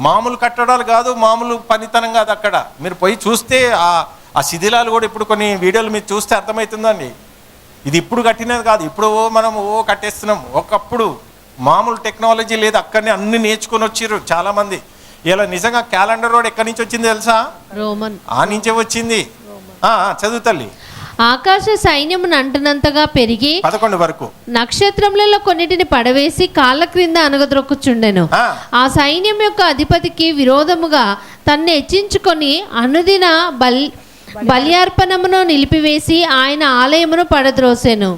మామూలు కట్టడాలు కాదు, మామూలు పనితనం కాదు. అక్కడ మీరు పోయి చూస్తే ఆ శిథిలాలు కూడా ఇప్పుడు కొన్ని వీడియోలు మీరు చూస్తే అర్థమవుతుందండి. ఇది ఇప్పుడు కట్టినది కాదు, ఇప్పుడు మనం కట్టేస్తున్నాం. ఒకప్పుడు మామూలు టెక్నాలజీ లేదు, అక్కడనే అన్ని నేర్చుకొని వచ్చిర్రు చాలామంది. ఇలా నిజంగా క్యాలెండర్ రోడ్ ఎక్కడి నుంచి వచ్చింది తెలుసా? రోమన్ ఆ నుంచే వచ్చింది. చదువు తల్లి. ఆకాశ సైన్యమును అంటున్నంతగా పెరిగి 11 వరకు నక్షత్రములలో కొన్నిటిని పడవేసి కాళ్ళ క్రింద అనగద్రొక్కుచుండెను. ఆ సైన్యం యొక్క అధిపతికి విరోధముగా తన్ను హెచ్చించుకొని అనుదిన బల్యార్పణమును నిలిపివేసి ఆయన ఆలయమును పడద్రోసెను.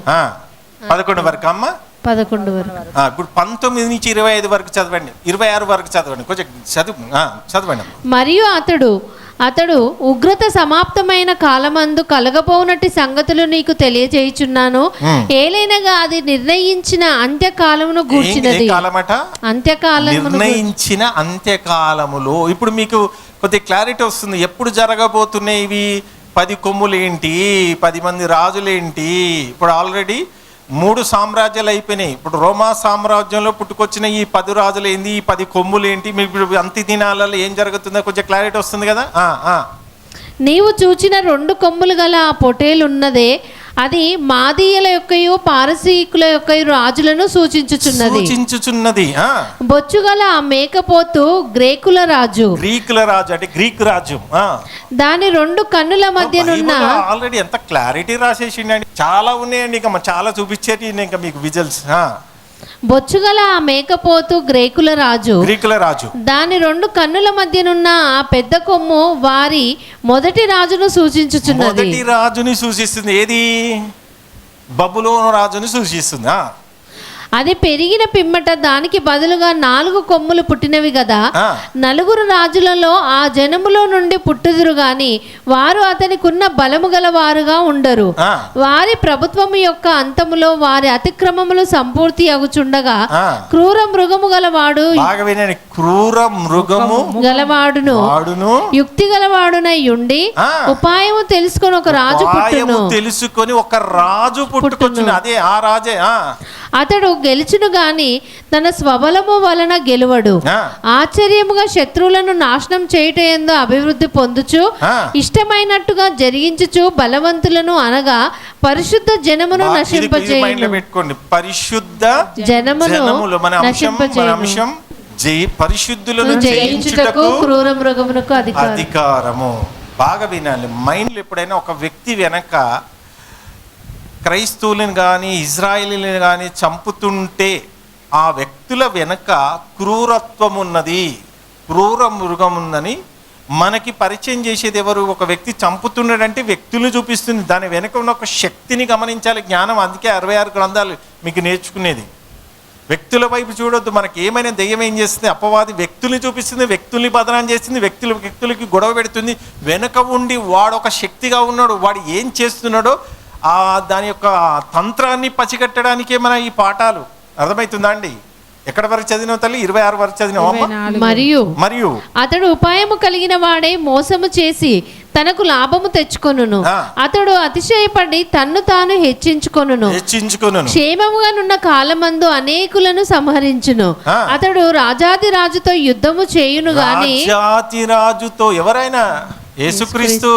11 వరకు అమ్మ, 11 వరకు. ఇప్పుడు 19 నుంచి 25 వరకు చదవండి, 26 వరకు చదవండి, కొంచెం చదవండి. మరియు అతడు ఉగ్రత సమాప్తమైన కాలమందు కలగబోనట్టి సంగతులు నీకు తెలియజేయుచున్నాను. ఏలైనగా అది నిర్ణయించిన అంత్యకాలమును గూర్చినది. నిర్ణయించిన అంత్యకాలములో ఇప్పుడు మీకు కొద్దిగా క్లారిటీ వస్తుంది. ఎప్పుడు జరగబోతున్నాయి ఇవి? 10 కొమ్ములు ఏంటి, 10 మంది రాజులేంటి? ఇప్పుడు ఆల్రెడీ 3 సామ్రాజ్యాలు అయిపోయినాయి. ఇప్పుడు రోమా సామ్రాజ్యంలో పుట్టుకొచ్చిన ఈ 10 రాజులు ఏంది, ఈ 10 కొమ్ములు ఏంటి? మీకు అంత్య దినాలలో ఏం జరుగుతుందో కొంచెం క్లారిటీ వస్తుంది కదా. నీవు చూచిన 2 కొమ్ములు గల ఆ పొటేలు ఉన్నదే అది మాదీయుల యొక్కయు పారసీకుల యొక్కయు రాజులను సూచించుచున్నది. బొచ్చుగల ఆ మేకపోతు గ్రీకుల రాజు అంటే గ్రీక్ రాజ్యం. దాని 2 కన్నుల మధ్యనున్న ఆల్రెడీ ఎంత క్లారిటీ రాసేసిండి. చాలా ఉన్నాయండి, ఇంకా చాలా చూపించేటి ఇంకా మీకు విజువల్స్. బొచ్చుగల ఆ మేకపోతు గ్రీకుల రాజు దాని 2 కన్నుల మధ్యనున్న ఆ పెద్ద కొమ్ము వారి మొదటి రాజును సూచించుచున్నది. మొదటి రాజుని సూచిస్తుంది. ఏది? బబులోను రాజుని సూచిస్తుంది. అది పెరిగిన పిమ్మట దానికి బదులుగా 4 కొమ్ములు పుట్టినవి కదా. 4 రాజులలో ఆ జనములో నుండి పుట్టుదురు గాని వారు అతనికున్న బలము గల వారుగా ఉండరు. వారి ప్రభుత్వము యొక్క అంతములో వారి అతిక్రమములు సంపూర్తి అగుచుండగా క్రూర మృగము గలవాడు గలవాడును యుక్తి గలవాడునై ఉండి ఉపాయము తెలుసుకొని ఒక రాజు పుట్టును. అదే ఆ రాజే. అతడు గెలుచును గాని తన స్వబలము వలన గెలువడు. ఆశ్చర్యముగా శత్రువులను నాశనం చేయుటయందు అభివృద్ధి పొందుచు ఇష్టమైనట్టుగా జరిగించుచు బలవంతులను అనగా పరిశుద్ధ జనమును నశింపజేయును. పరిశుద్ధ జనమును నశింపజేయును. పరిశుద్ధులను జయించుటకు క్రూర మృగమునకు అధికారము. బాగా వినాలి. మైండ్లో ఎప్పుడైనా ఒక వ్యక్తి వెనక క్రైస్తవులను కానీ ఇజ్రాయేలీలను కానీ చంపుతుంటే ఆ వ్యక్తుల వెనక క్రూరత్వం ఉన్నది, క్రూర మృగం ఉందని మనకి పరిచయం చేసేది ఎవరు? ఒక వ్యక్తి చంపుతున్నాడంటే వ్యక్తులు చూపిస్తుంది, దాని వెనక ఉన్న ఒక శక్తిని గమనించాలి. జ్ఞానం. అందుకే 66 గ్రంథాలు మీకు నేర్చుకునేది. వ్యక్తుల వైపు చూడొద్దు. మనకి ఏమైనా దెయ్యం ఏం చేస్తుంది? అపవాది వ్యక్తుల్ని చూపిస్తుంది, వ్యక్తుల్ని బదనాం చేస్తుంది, వ్యక్తులకి గొడవ పెడుతుంది. వెనక ఉండి వాడు ఒక శక్తిగా ఉన్నాడు, వాడు ఏం చేస్తున్నాడో దాని యొక్క తంత్రాన్ని పసిగట్టడానికే మన ఈ పాఠాలు. అర్థమవుతుందా అండి? ఎక్కడ వరకు చదివినావు తల్లి? 26 వరకు చదివినావు. మరియు అతడు ఉపాయము కలిగిన వాడే మోసము చేసి తనకు లాభము తెచ్చుకొనును. అతడు అతిశయపడి తన్ను తాను హెచ్చించుకొనును. క్షేమముగానున్న కాలమందు అనేకులను సంహరించును. అతడు రాజాది రాజుతో యుద్ధము చేయును గాని రాజాతి రాజుతో ఎవరైనా యేసుక్రీస్తు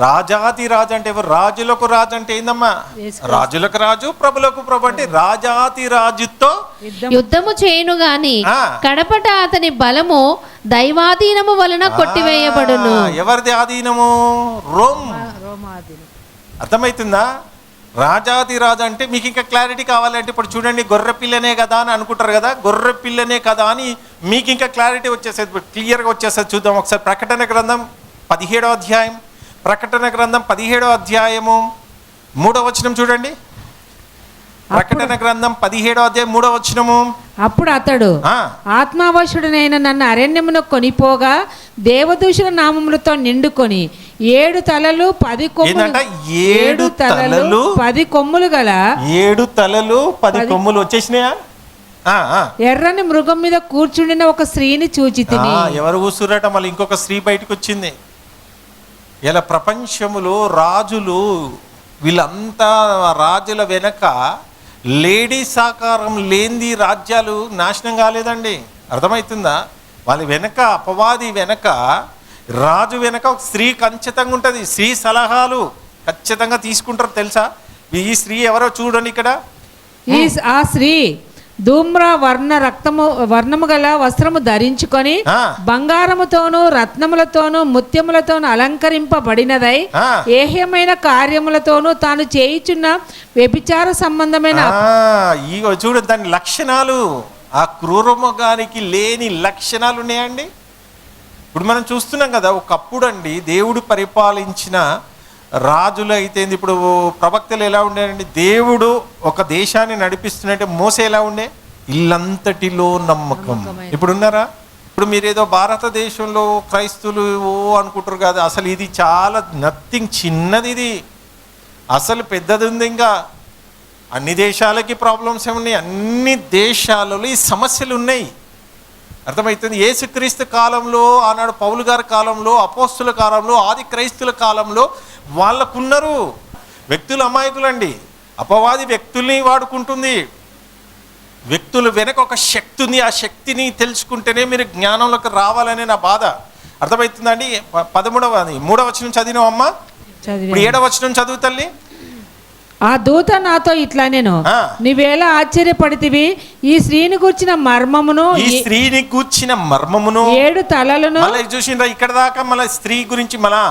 రాజాతి రాజు అంటే ఎవరు? రాజులకు రాజు అంటే ఏందమ్మా? రాజులకు రాజు, ప్రభులకు ప్రభు అంటే రాజాతి రాజుతో యుద్ధము చేయును గాని కడపట అతని బలము దైవాధీనము వలన కొట్టివేయబడును. ఎవరిది ఆధీనము? రోమ్. అర్థమవుతుందా? రాజాది రాజు అంటే మీకు ఇంకా క్లారిటీ కావాలంటే ఇప్పుడు చూడండి, గొర్రె పిల్లనే కదా అని అనుకుంటారు కదా, గొర్రె పిల్లనే కదా అని మీకు ఇంకా క్లారిటీ వచ్చేసేది, క్లియర్గా వచ్చేసేది. చూద్దాం ఒకసారి. ప్రకటన గ్రంథం 17వ అధ్యాయం. ప్రకటన గ్రంథం 17వ అధ్యాయము 3వ వచనం చూడండి. ప్రకటన గ్రంథం 17వ అధ్యాయం 3వ వచనము. అప్పుడు అతడు ఆ. ఆత్మావశుడనైన నన్ను అరణ్యమును కొనిపోగా దేవదూషణ నామములతో నిండుకొని 7 తలలు 10 కొమ్ములు ఏంటంట? 7 తలలు 10 కొమ్ములు గల 7 తలలు 10 కొమ్ములు వచ్చేసినాయా? ఎర్రని మృగం మీద కూర్చుండిన ఒక స్త్రీని చూచి తిని. ఎవరు కూర్చురట? మళ్ళీ ఇంకొక స్త్రీ బయటకు వచ్చింది. ఇలా ప్రపంచములో రాజులు వీళ్ళంతా రాజుల వెనక లేడీస్ ఆకారం లేనిది రాజ్యాలు నాశనం కాలేదండి. అర్థమవుతుందా? వాళ్ళ వెనక అపవాది వెనక, రాజు వెనక ఒక స్త్రీ ఖచ్చితంగా ఉంటుంది. స్త్రీ సలహాలు ఖచ్చితంగా తీసుకుంటారు. తెలుసా ఈ స్త్రీ ఎవరో చూడండి ఇక్కడ. ఆ స్త్రీ ధూమ్ర వర్ణము గల వస్త్రము ధరించుకొని బంగారముతోనూ రత్నములతోనూ ముత్యములతోనూ అలంకరింపబడినదై ఏహ్యమైన కార్యములతోనూ తాను చేయుచున్న వ్యభిచార సంబంధమైన ఇగో చూడు దాని లక్షణాలు. ఆ క్రూరముగానికి లేని లక్షణాలు ఉన్నాయండి. ఇప్పుడు మనం చూస్తున్నాం కదా, ఒకప్పుడు అండి దేవుడు పరిపాలించిన రాజులు అయితే, ఇప్పుడు ప్రవక్తలు ఎలా ఉండేనండి? దేవుడు ఒక దేశాన్ని నడిపిస్తున్నట్టే మోసే ఎలా ఉండే? ఇల్లంతటిలో నమ్మకం. ఇప్పుడు ఉన్నారా? ఇప్పుడు మీరు ఏదో భారతదేశంలో క్రైస్తువులు అనుకుంటారు కదా, అసలు ఇది చాలా నథింగ్, చిన్నది. ఇది అసలు పెద్దది ఉంది. ఇంకా అన్ని దేశాలకి ప్రాబ్లమ్స్ ఏమున్నాయి, అన్ని దేశాలలో ఈ సమస్యలు ఉన్నాయి. అర్థమవుతుంది? యేసుక్రీస్తు కాలంలో, ఆనాడు పౌలు గారి కాలంలో, అపోస్తుల కాలంలో, ఆది క్రైస్తుల కాలంలో వాళ్ళకున్నారు. వ్యక్తులు అమాయకులండి. అపవాది వ్యక్తుల్ని వాడుకుంటుంది. వ్యక్తులు వెనక ఒక శక్తి ఉంది. ఆ శక్తిని తెలుసుకుంటేనే మీరు జ్ఞానంలోకి రావాలనే నా బాధ. అర్థమవుతుందండి? 3వ వచనం చదివినావమ్మా? ఇప్పుడు 7వ వచనం చదువు తల్లి. ఆ దూత నాతో ఇట్లా నేను నీవేళ ఆశ్చర్యపడితివి ఈ స్త్రీని కూర్చిన మర్మమును, ఈ స్త్రీని కూర్చిన మర్మమును, 7 తలలను మళ్ళీ చూసిండ్రా ఇక్కడ దాకా. మళ్ళీ స్త్రీ గురించి మళ్ళా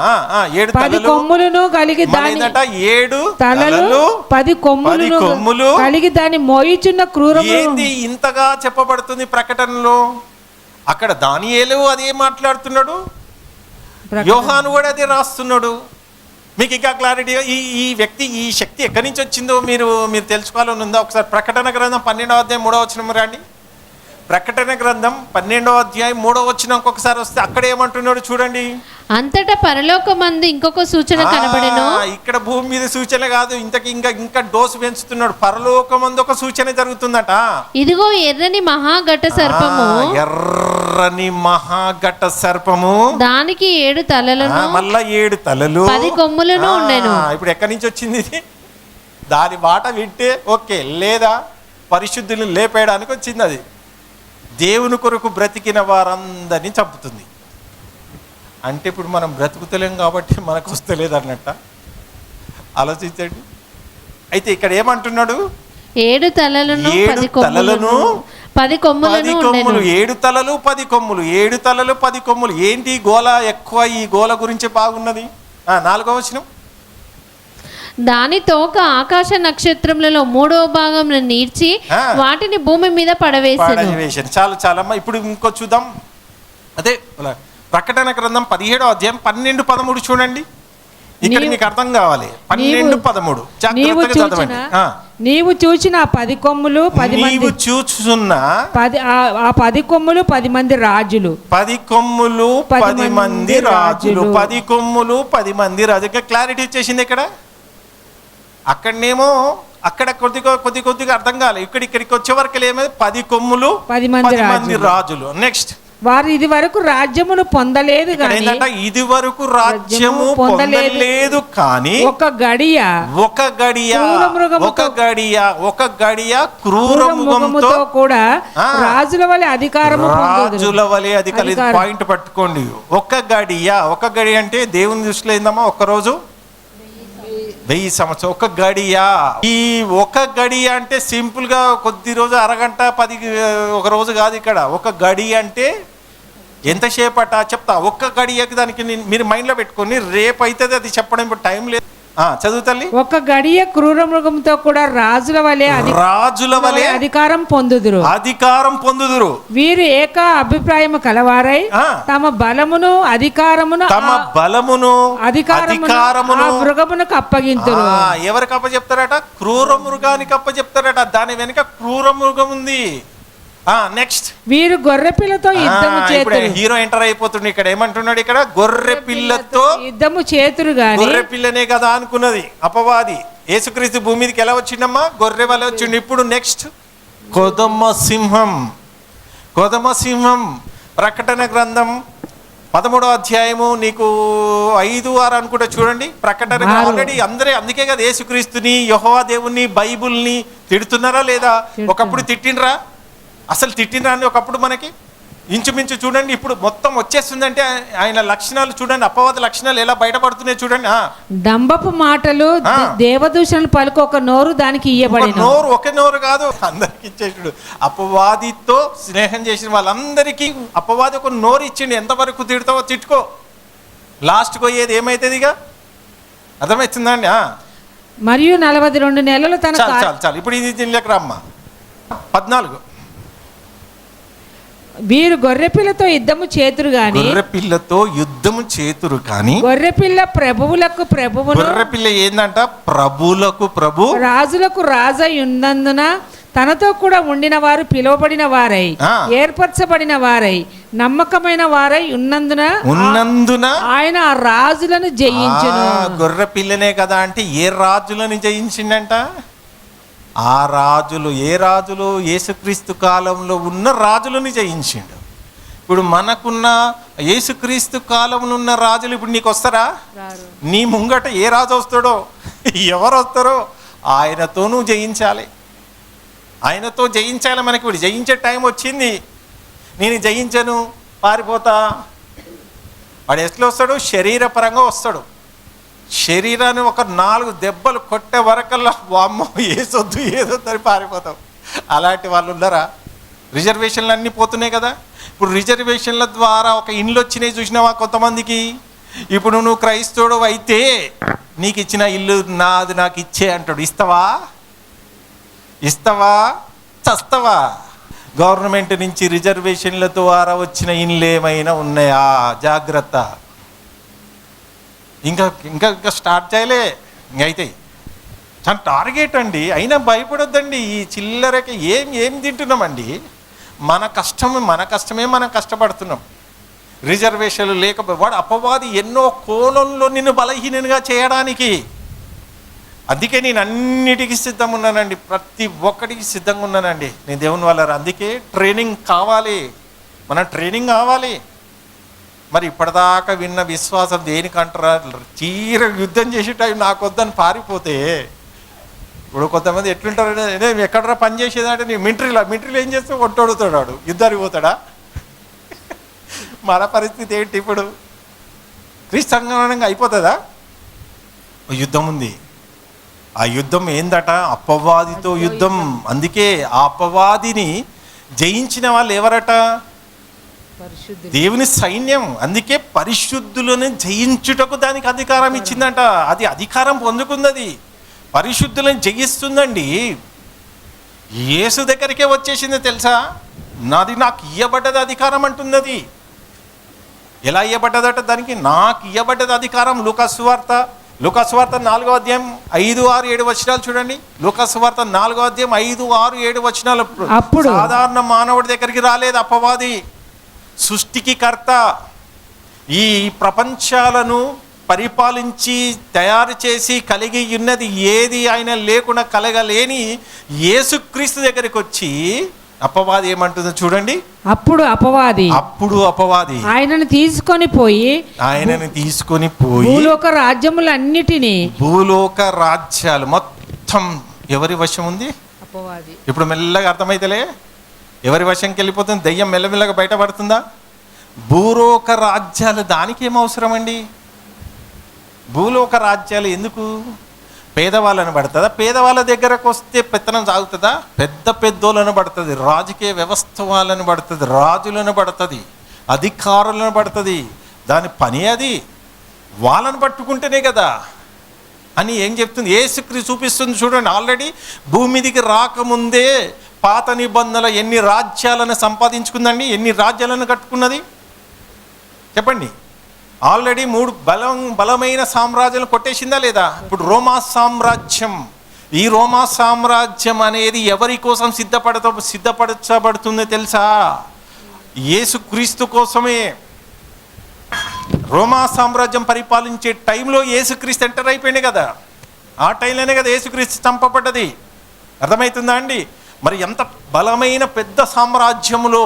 7 10 కొమ్ములను కలిగి దాని 7 తలలు 10 కొమ్ములు కలిగి దాన్ని మోయిచున్న క్రూరము. ఏంది ఇంతగా చెప్పబడుతుంది ప్రకటనలో? అక్కడ దానియేలు అదే మాట్లాడుతున్నాడు, యోహాను కూడా అదే రాస్తున్నాడు. మీకు ఇంకా క్లారిటీగా ఈ వ్యక్తి, ఈ శక్తి ఎక్కడి నుంచి వచ్చిందో మీరు తెలుసుకోవాలని ఉందా? ఒకసారి ప్రకటన గ్రంథం 12వ అధ్యాయం 3వ వచనం రండి. ప్రకటన గ్రంథం 12వ అధ్యాయం 3వ వచనం ఒకసారి వస్తే అక్కడ ఏమంటున్నాడు చూడండి. అంతటా పరలోకమందు ఇంకొక సూచన కనబడెను. ఇక్కడ భూమి మీద సూచన కాదు, ఇంకా డోసు పెంచుతున్నాడు. పరలోకమందు ఒక సూచన జరుగుతుందట. ఇదిగో ఎర్రని మహాఘట సర్పము, ఎర్రని మహాఘట సర్పము, దానికి 7 తలలను మళ్ళా 7 తలలు 10 కొమ్ములను ఉండెను. ఇప్పుడు ఎక్కడి నుంచి వచ్చింది ఇది? దాని మాట వింటే ఓకే, లేదా పరిశుద్ధులను లేపేయడానికి వచ్చింది. అది దేవుని కొరకు బ్రతికిన వారందరినీ చంపుతుంది. అంటే ఇప్పుడు మనం బ్రతుకుతలేం కాబట్టి మనకు వస్తలేదు అన్నట్ట. ఆలోచించండి. అయితే ఇక్కడ ఏమంటున్నాడు? 7 తలలను 10 కొమ్ములను 10 కొమ్ములను 7 తలలు 10 కొమ్ములు, 7 తలలు 10 కొమ్ములు. ఏంటి గోల ఎక్కువ? ఈ గోల గురించి బాగున్నది. 4వ వచనం. దాని తోక ఆకాశ నక్షత్రములలో 3వ భాగంలో నీడ్చి వాటిని భూమి మీద పడవేశాను. చాలమ్మా. ఇప్పుడు ఇంకో చూద్దాం. అదే ప్రకటన గ్రంథం 17వ అధ్యాయం 12, 13 చూడండి. ఇక్కడ మీకు అర్థం కావాలి. 12, 13 జాగ్రత్తగా చదవండి. నీవు చూచిన 10 కొమ్ములు 10 మంది, నీవు చూచున్న 10 కొమ్ములు 10 మంది రాజులు, 10 కొమ్ములు 10 మంది రాజులు, 10 కొమ్ములు 10 మంది రాజులు. క్లారిటీ వచ్చేసింది ఇక్కడ. అక్కడనేమో అక్కడ కొద్దిగా అర్థం కాలేదు. ఇక్కడికి వచ్చే వరకు ఏమైంది? 10 కొమ్ములు 10 మంది రాజులు. నెక్స్ట్, వారు ఇది వరకు రాజ్యమును పొందలేదు కానీ, ఇది వరకు రాజ్యము పొందలేదు కానీ ఒక గడియ క్రూర మృగముతో కూడా రాజుల వలె అధికారము పాయింట్ పట్టుకోండి. ఒక గడియ అంటే దేవుని దృష్టిలో ఏందమ్మా? ఒక్క రోజు 1000 సంవత్సరం. ఒక గడియ. ఈ ఒక గడియ అంటే సింపుల్ గా కొద్ది రోజు, అరగంట, 10 ఒక రోజు కాదు. ఇక్కడ ఒక గడియ అంటే ఎంతసేపట చెప్తా. ఒక్క గడియకి దానికి మీరు మైండ్లో పెట్టుకొని రేపు అవుతుంది అది చెప్పడం. ఇప్పుడు టైం లేదు. చదువు తల్లి. ఒక గడియ క్రూర మృగంతో కూడా రాజుల వలె అధికారం పొందుదురు. వీరు ఏక అభిప్రాయము కలవారై తమ బలమును అధికారమును మృగమునకు అప్పగింతురు. ఎవరికి అప్పచెప్తారట? క్రూర మృగానికి అప్పచెప్తారట. దాని వెనుక క్రూర మృగం ఉంది. నెక్స్ట్, వీరు గొర్రె పిల్లతో యుద్ధము చేతురు. హీరో ఎంటర్ అయిపోతుంది ఇక్కడ. ఏమంటున్నాడు ఇక్కడ? గొర్రె పిల్లతో యుద్ధము చేతురు. గొర్రె పిల్లనే కదా అనుకున్నది అపవాది. యేసుక్రీస్తు భూమి మీదకి ఎలా వచ్చిండమ్మా? గొర్రె వల్ల వచ్చిండు. ఇప్పుడు నెక్స్ట్, కొదమ సింహం. ప్రకటన గ్రంథం 13వ అధ్యాయము నీకు 5-6 అనుకుంటా చూడండి. ప్రకటన ఆల్రెడీ అందరే, అందుకే కదా యేసుక్రీస్తుని, యెహోవా దేవుని, బైబుల్ని తిడుతున్నారా లేదా? ఒకప్పుడు తిట్టినరా? అసలు తిట్టినరా అని ఒకప్పుడు మనకి ఇంచుమించు చూడండి. ఇప్పుడు మొత్తం వచ్చేస్తుందంటే ఆయన లక్షణాలు చూడండి, అపవాద లక్షణాలు ఎలా బయటపడుతున్నాయి చూడండి. దంబపు మాటలు, దేవదూషణలు పలుకు ఒక నోరు దానికి ఇయ్యబడిన. నోరు ఒక నోరు కాదు, అందరికి ఇచ్చేసాడు. అపవాదితో స్నేహం చేసిన వాళ్ళందరికీ అపవాది ఒక నోరు ఇచ్చిండు. ఎంతవరకు తిడతావో తిట్టుకో, లాస్ట్కి పోయేది ఏమైతుంది? ఇక అర్థమవుతుందండి. మరియు 42 నెలలు తన చాలు. ఇప్పుడు ఇది దీనిలోకి రమ్మా. 14. వీరు గొర్రెపిల్లతో యుద్ధము చేతురు గాని గొర్రెపిల్ల ప్రభువులకు ప్రభువు. గొర్రెపిల్ల ఏందంట? ప్రభువులకు ప్రభు, రాజులకు రాజై ఉన్నందున తనతో కూడా ఉండిన వారు పిలువబడిన వారై, ఏర్పరచబడిన వారై, నమ్మకమైన వారై ఉన్నందున ఆయన ఆ రాజులను జయించును. గొర్రె పిల్లనే కదా అంటే ఏ రాజులను జయించిండంట? ఆ రాజులు. ఏ రాజులు? యేసుక్రీస్తు కాలంలో ఉన్న రాజులను జయించిండు. ఇప్పుడు మనకున్న యేసుక్రీస్తు కాలంలో ఉన్న రాజులు ఇప్పుడు నీకు వస్తారా? నీ ముంగట ఏ రాజు వస్తాడో, ఎవరు వస్తారో ఆయనతో నువ్వు జయించాలి. ఆయనతో జయించాలి. మనకి ఇప్పుడు జయించే టైం వచ్చింది. నేను జయించను, పారిపోతా. వాడు ఎట్లా వస్తాడు? శరీరపరంగా వస్తాడు. శరీరాన్ని ఒక 4 దెబ్బలు కొట్టే వరకల్లా వామ్మో ఏసొద్దు అని పారిపోతాం. అలాంటి వాళ్ళు ఉన్నారా? రిజర్వేషన్లు అన్నీ పోతున్నాయి కదా. ఇప్పుడు రిజర్వేషన్ల ద్వారా ఒక ఇండ్లు వచ్చినాయి చూసినావా కొంతమందికి. ఇప్పుడు నువ్వు క్రైస్తవుడు అయితే నీకు ఇచ్చిన ఇల్లు నాది, నాకు ఇచ్చే అంటాడు. ఇస్తావా చస్తావా? గవర్నమెంట్ నుంచి రిజర్వేషన్ల ద్వారా వచ్చిన ఇండ్లు ఏమైనా ఉన్నాయా? జాగ్రత్త. ఇంకా స్టార్ట్ చేయలే, ఇంకైతే చాలా టార్గెట్ అండి. అయినా భయపడొద్దండి. ఈ చిల్లరకి ఏం తింటున్నామండి? మన కష్టమే మనం కష్టపడుతున్నాం. రిజర్వేషన్లు లేకపోతే వాడు అపవాది ఎన్నో కోణంలో నిన్ను బలహీనంగా చేయడానికి. అందుకే నేను అన్నిటికీ సిద్ధంగా ఉన్నానండి, ప్రతి ఒక్కటికి సిద్ధంగా ఉన్నానండి నేను దేవుని వల్ల. అందుకే ట్రైనింగ్ కావాలి, మన ట్రైనింగ్ కావాలి. మరి ఇప్పటిదాకా విన్న విశ్వాసం దేనికంటారా? చీర యుద్ధం చేసే టైం నాకు వద్దని పారిపోతే. ఇప్పుడు కొంతమంది ఎట్లుంటారు, నేను ఎక్కడరా పని చేసేదంటే నీ మింట్రీలో ఏం చేస్తే ఒట్టొడుతాడు, యుద్ధానికి పోతాడా? మన పరిస్థితి ఏంటి ఇప్పుడు? క్రీస్తు అయిపోతుందా? యుద్ధం ఉంది. ఆ యుద్ధం ఏందట? అపవాదితో యుద్ధం. అందుకే ఆ అపవాదిని జయించిన వాళ్ళు ఎవరట? దేవుని సైన్యం. అందుకే పరిశుద్ధులను జయించుటకు దానికి అధికారం ఇచ్చిందంట. అది అధికారం పొందుకుంది, పరిశుద్ధులను జయిస్తుందండి. యేసు దగ్గరికే వచ్చేసింది తెలుసా? నాకు ఇయ్యబడ్డది అధికారం అంటున్నది. ఎలా ఇయ్యబడ్డదట? దానికి నాకు ఇయ్యబడ్డది అధికారం. లూకాసు వార్త 4వ అధ్యాయం 5, 6, 7 వచనాలు చూడండి. లూకాసు వార్త 4వ అధ్యాయం 5, 6, 7 వచనాలు. అప్పుడు సాధారణ మానవుడి దగ్గరికి రాలేదు అపవాది. సృష్టికి కర్త, ఈ ప్రపంచాలను పరిపాలించి తయారు చేసి కలిగి ఉన్నది ఏది ఆయన లేకుండా కలగలేని యేసుక్రీస్తు దగ్గరికి వచ్చి అపవాది ఏమంటుందో చూడండి. అప్పుడు అపవాది ఆయనను తీసుకొని పోయి భూలోక రాజ్యాలు మొత్తం ఎవరి వశం ఉంది? అపవాది. ఇప్పుడు మెల్లగా అర్థమైతలే ఎవరి వశంకి వెళ్ళిపోతుంది? దెయ్యం మెల్లమెల్లగా బయటపడుతుందా? భూలోక రాజ్యాలు దానికి ఏం అవసరం అండి? భూలోక రాజ్యాలు ఎందుకు? పేదవాళ్ళని పడుతుందా? పేదవాళ్ళ దగ్గరకు వస్తే పెత్తనం సాగుతుందా? పెద్దోళ్ళను పడుతుంది, రాజకీయ వ్యవస్థ వాళ్ళని పడుతుంది, రాజులను పడుతుంది, అధికారులను పడుతుంది. దాని పని అది. వాళ్ళని పట్టుకుంటేనే కదా అని ఏం చెప్తుంది? యేసుక్రీస్తు చూపిస్తుంది చూడండి. ఆల్రెడీ భూమి మీదికి రాకముందే పాత నిబంధనల ఎన్ని రాజ్యాలను సంపాదించుకుందండి, ఎన్ని రాజ్యాలను కట్టుకున్నది చెప్పండి. ఆల్రెడీ 3 బలమైన సామ్రాజ్యాలు కొట్టేసిందా లేదా? ఇప్పుడు రోమా సామ్రాజ్యం, ఈ రోమా సామ్రాజ్యం అనేది ఎవరి కోసం సిద్ధపరచబడుతుందో తెలుసా? యేసుక్రీస్తు కోసమే. రోమా సామ్రాజ్యం పరిపాలించే టైంలో యేసుక్రీస్తు ఎంటర్ అయిపోయింది కదా, ఆ టైంలోనే కదా యేసుక్రీస్తు చంపబడ్డది. అర్థమవుతుందా అండి? మరి ఎంత బలమైన పెద్ద సామ్రాజ్యములో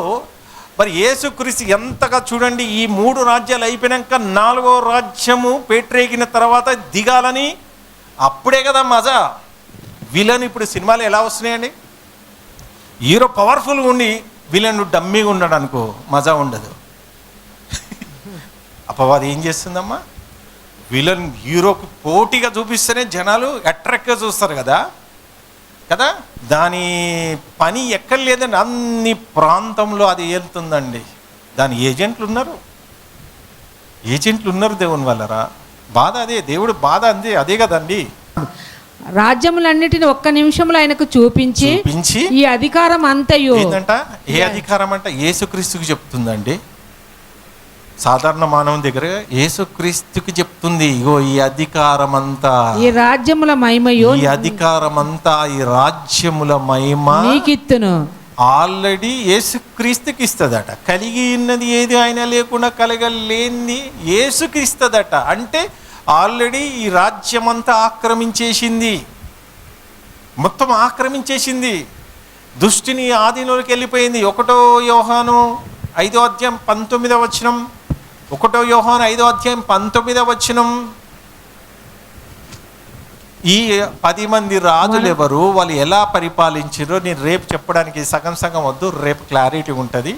మరి యేసుక్రీస్తు ఎంతగా చూడండి, ఈ 3 రాజ్యాలు అయిపోయాక 4వ రాజ్యము పేట్రేగిన తర్వాత దిగాలని, అప్పుడే కదా మజా. విలన్ ఇప్పుడు సినిమాలు ఎలా వస్తున్నాయండి? హీరో పవర్ఫుల్గా ఉండి విలన్ డమ్మీగా ఉన్నాడు అనుకో, మజా ఉండదు. అపవాది ఏం చేస్తుందమ్మా? విలన్ హీరోకి పోటీగా చూపిస్తేనే జనాలు అట్రాక్ట్గా చూస్తారు కదా కదా. దాని పని ఎక్కడ లేదండి, అన్ని ప్రాంతంలో అది వెళ్తుందండి. దాని ఏజెంట్లు ఉన్నారు దేవుని వల్లరా. బాధ అదే, దేవుడు బాధ అదే కదండి. రాజ్యములన్నిటిని ఒక్క నిమిషంలో ఆయనకు చూపించి ఈ అధికారం అంతయు ఏంటంట? ఏ అధికారం అంట? యేసుక్రీస్తుకి చెప్తుందండి. సాధారణ మానవుని దగ్గర యేసుక్రీస్తుకి చెప్తుంది, ఇగో ఈ అధికారం అంతా, ఈ రాజ్యముల మహిమయు, ఈ అధికారం అంతా, ఈ రాజ్యముల మహిమ నీకిత్తును. ఆల్రెడీ యేసుక్రీస్తుకి ఇస్తుందట. కలిగి ఉన్నది ఏది ఆయన లేకుండా కలగలేంది యేసుకి ఇస్తుందట. అంటే ఆల్రెడీ ఈ రాజ్యమంతా ఆక్రమించేసింది, మొత్తం ఆక్రమించేసింది. దుష్టిని ఆధీనంలోకి వెళ్ళిపోయింది. 1 యోహాను 5వ అధ్యాయం 19వ వచనం, 1 యోహాను 5వ అధ్యాయం 19వ వచనం. ఈ 10 మంది రాజులు ఎవరు, వాళ్ళు ఎలా పరిపాలించారో నేను రేపు చెప్పడానికి సగం వద్దు, రేపు క్లారిటీ ఉంటుంది.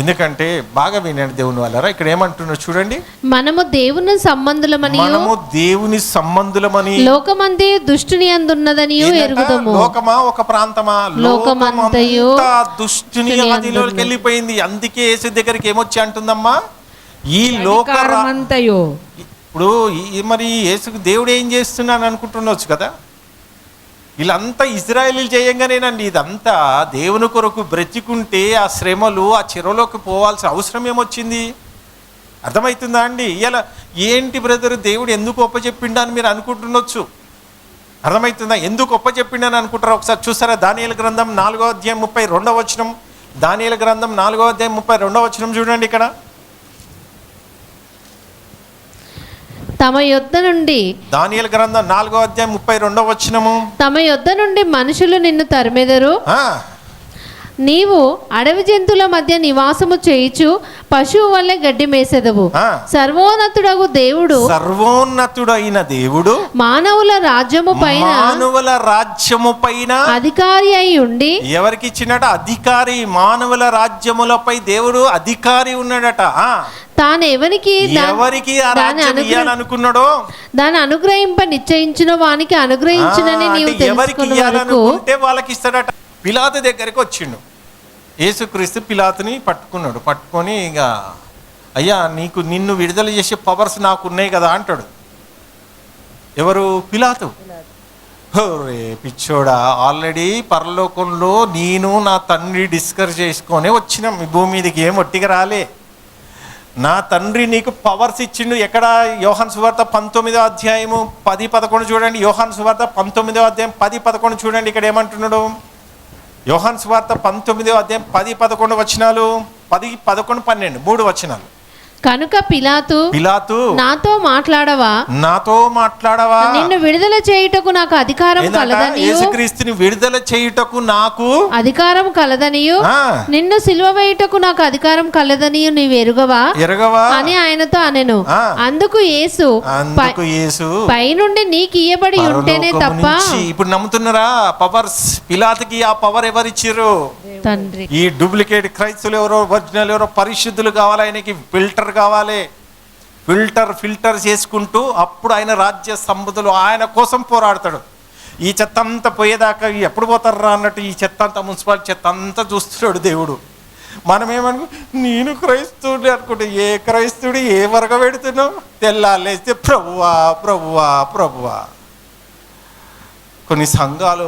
ఎందుకంటే బాగా వినండి దేవుని వాళ్ళరా. ఇక్కడ ఏమంటున్నారు చూడండి, మనము దేవుని సంబంధులమని లోకమంతే దుష్టుని అందున్నదని ఎరుగుదము. లోకమా ఒక ప్రాంతమా? లోకమంతయు దుష్టుని ఆధీనంలోకి వెళ్ళిపోయింది. అందుకే యేసు దగ్గరికి ఏమొచ్చి అంటుందమ్మా, ఈ లోకమంతయు. ఇప్పుడు మరి యేసుకు దేవుడు ఏం చేస్తున్నాను అనుకుంటుండొచ్చు కదా. వీళ్ళంతా ఇజ్రాయేలీలు చేయంగానేనండి ఇదంతా. దేవుని కొరకు బ్రతికుంటే ఆ శ్రమలు, ఆ చెరలోకి పోవాల్సిన అవసరం ఏమొచ్చింది? అర్థమవుతుందా అండి? ఇలా ఏంటి బ్రదర్ దేవుడు ఎందుకు ఒప్పచెప్పిండా అని మీరు అనుకుంటుండొచ్చు. అర్థమవుతుందా? ఎందుకు ఒప్పచెప్పిండని అనుకుంటారా? ఒకసారి చూసారా? దానియేలు గ్రంథం 4వ అధ్యాయం 32వ వచనం. దానియేలు గ్రంథం 4వ అధ్యాయం 32వ వచనం చూడండి. ఇక్కడ తమ యొద్ద నుండి, దానియేలు గ్రంథం 4వ అధ్యాయం 32వ వచనము, తమ యొద్ద నుండి మనుషులు నిన్ను తరిమెదరు, నీవు అడవి జంతువుల మధ్య నివాసము చేయుచు పశువు వల్లే గడ్డి మేసెదవు. సర్వోన్నతుడైన దేవుడు మానవుల రాజ్యము పైన అధికారి అయి ఉండి, ఎవరికి ఇచ్చినట? అధికారి. మానవుల రాజ్యములపై దేవుడు అధికారి ఉన్నాడట. తాను ఎవరికి అనుకున్నాడో దాన్ని అనుగ్రహింప నిశ్చయించిన వానికి అనుగ్రహించినని నీవు తెలుసుకున్న వరకు వాళ్ళకి ఇస్తాడట. పిలాతు దగ్గరికి వచ్చిండు యేసుక్రీస్తు. పిలాతుని పట్టుకొని ఇక అయ్యా నిన్ను విడుదల చేసే పవర్స్ నాకు ఉన్నాయి కదా అంటాడు. ఎవరు? పిలాతు. రే పిచ్చోడా, ఆల్రెడీ పరలోకంలో నేను నా తండ్రి డిస్కస్ చేసుకొని వచ్చినాం. ఈ భూమి మీదకి ఏం ఒట్టిగా రాలే. నా తండ్రి నీకు పవర్స్ ఇచ్చిండు. ఎక్కడ? యోహాను సువార్త 19వ అధ్యాయము 10-11 చూడండి. యోహాను సువార్త 19వ అధ్యాయం 10-11 చూడండి. ఇక్కడ ఏమంటున్నాడు? యోహాను సువార్త 19వ అధ్యాయం 10-11 వచనాలు, 10, 11, 12 3 వచనాలు. కనుక పిలాతు నాతో మాట్లాడవా నిన్ను విడుదల చేయుటకు నాకు అధికారం కలదనియు, యేసుక్రీస్తుని విడుదల చేయుటకు నాకు అధికారం కలదనియు, నిన్ను సిలువ వేయుటకు నాకు అధికారం కలదనియు నీవు ఎరుగవా అని ఆయనతో అనెను. అందుకు యేసు పైనుండి నీకు ఇయ్యబడి ఉంటేనే తప్ప. ఇప్పుడు నమ్ముతున్నారా? పవర్స్ పిలాతుకి ఆ పవర్ ఎవరిచ్చిర్రు? తండ్రి. ఈ డూప్లికేట్ క్రైస్తవులు ఎవరో, ఒరిజినల్ ఎవరో, పరిశుద్ధులు కావాలి. ఆయనకి ఫిల్టర్ కావాలి. ఫిల్టర్ చేసుకుంటూ అప్పుడు ఆయన రాజ్య సంపదలు ఆయన కోసం పోరాడతాడు. ఈ చెత్త అంతా పోయేదాకా ఎప్పుడు పోతారా అన్నట్టు ఈ చెత్త అంతా, మున్సిపాలిటీ చెత్త అంతా చూస్తున్నాడు దేవుడు. మనమేమనుకో నేను క్రైస్తవుడు అనుకుంటే, ఏ క్రైస్తవుడు ఏ వరగ పెడుతున్నావు? తెల్లాలేస్తే ప్రభువా ప్రభువా ప్రభువా. కొన్ని సంఘాలు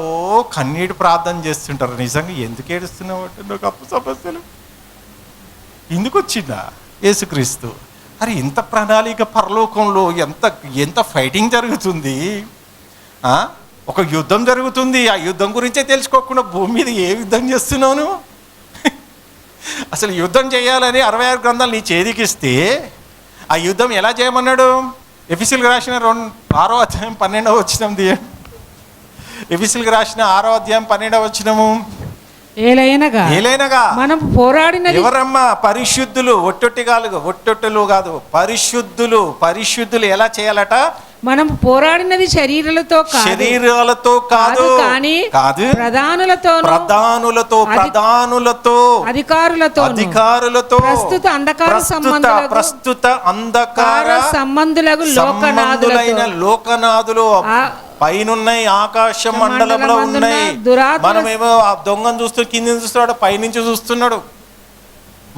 కన్నీటి ప్రార్థన చేస్తుంటారు. నిజంగా ఎందుకు ఏడుస్తున్నావు అంటే, నాకు అప్పు సమస్యలు. ఎందుకు వచ్చిందా యేసుక్రీస్తు? అరే ఇంత ప్రణాళిక పరలోకంలో ఎంత ఫైటింగ్ జరుగుతుంది, ఒక యుద్ధం జరుగుతుంది. ఆ యుద్ధం గురించే తెలుసుకోకుండా భూమి మీద ఏ యుద్ధం చేస్తున్నావు? అసలు యుద్ధం చేయాలని 66 గ్రంథాలు నీ చేతికిస్తే ఆ యుద్ధం ఎలా చేయమన్నాడు? ఎఫెసీయులకు రాసిన 6వ అధ్యాయం 12వ వచనం తీయండి. ఎఫెసీయులకు రాసిన 6వ అధ్యాయం 12వ వచనము. ఏలైనగా మనం పోరాడినది ఎవరమ్మా? పరిశుద్ధులు. ఒట్టొట్టులు కాదు, పరిశుద్ధులు ఎలా చేయాలట? మనం పోరాడినది శరీరాలతో కాదు కానీ ప్రధానులతో అధికారులతో ప్రస్తుత అంధకార సంబంధులకు లోకనాథులు పైనున్నాయి, ఆకాశ మండలంలో ఉన్నాయి. మనమేమో ఆ దొంగను చూస్తూ కింద చూస్తున్నాడు, పైనుంచి చూస్తున్నాడు.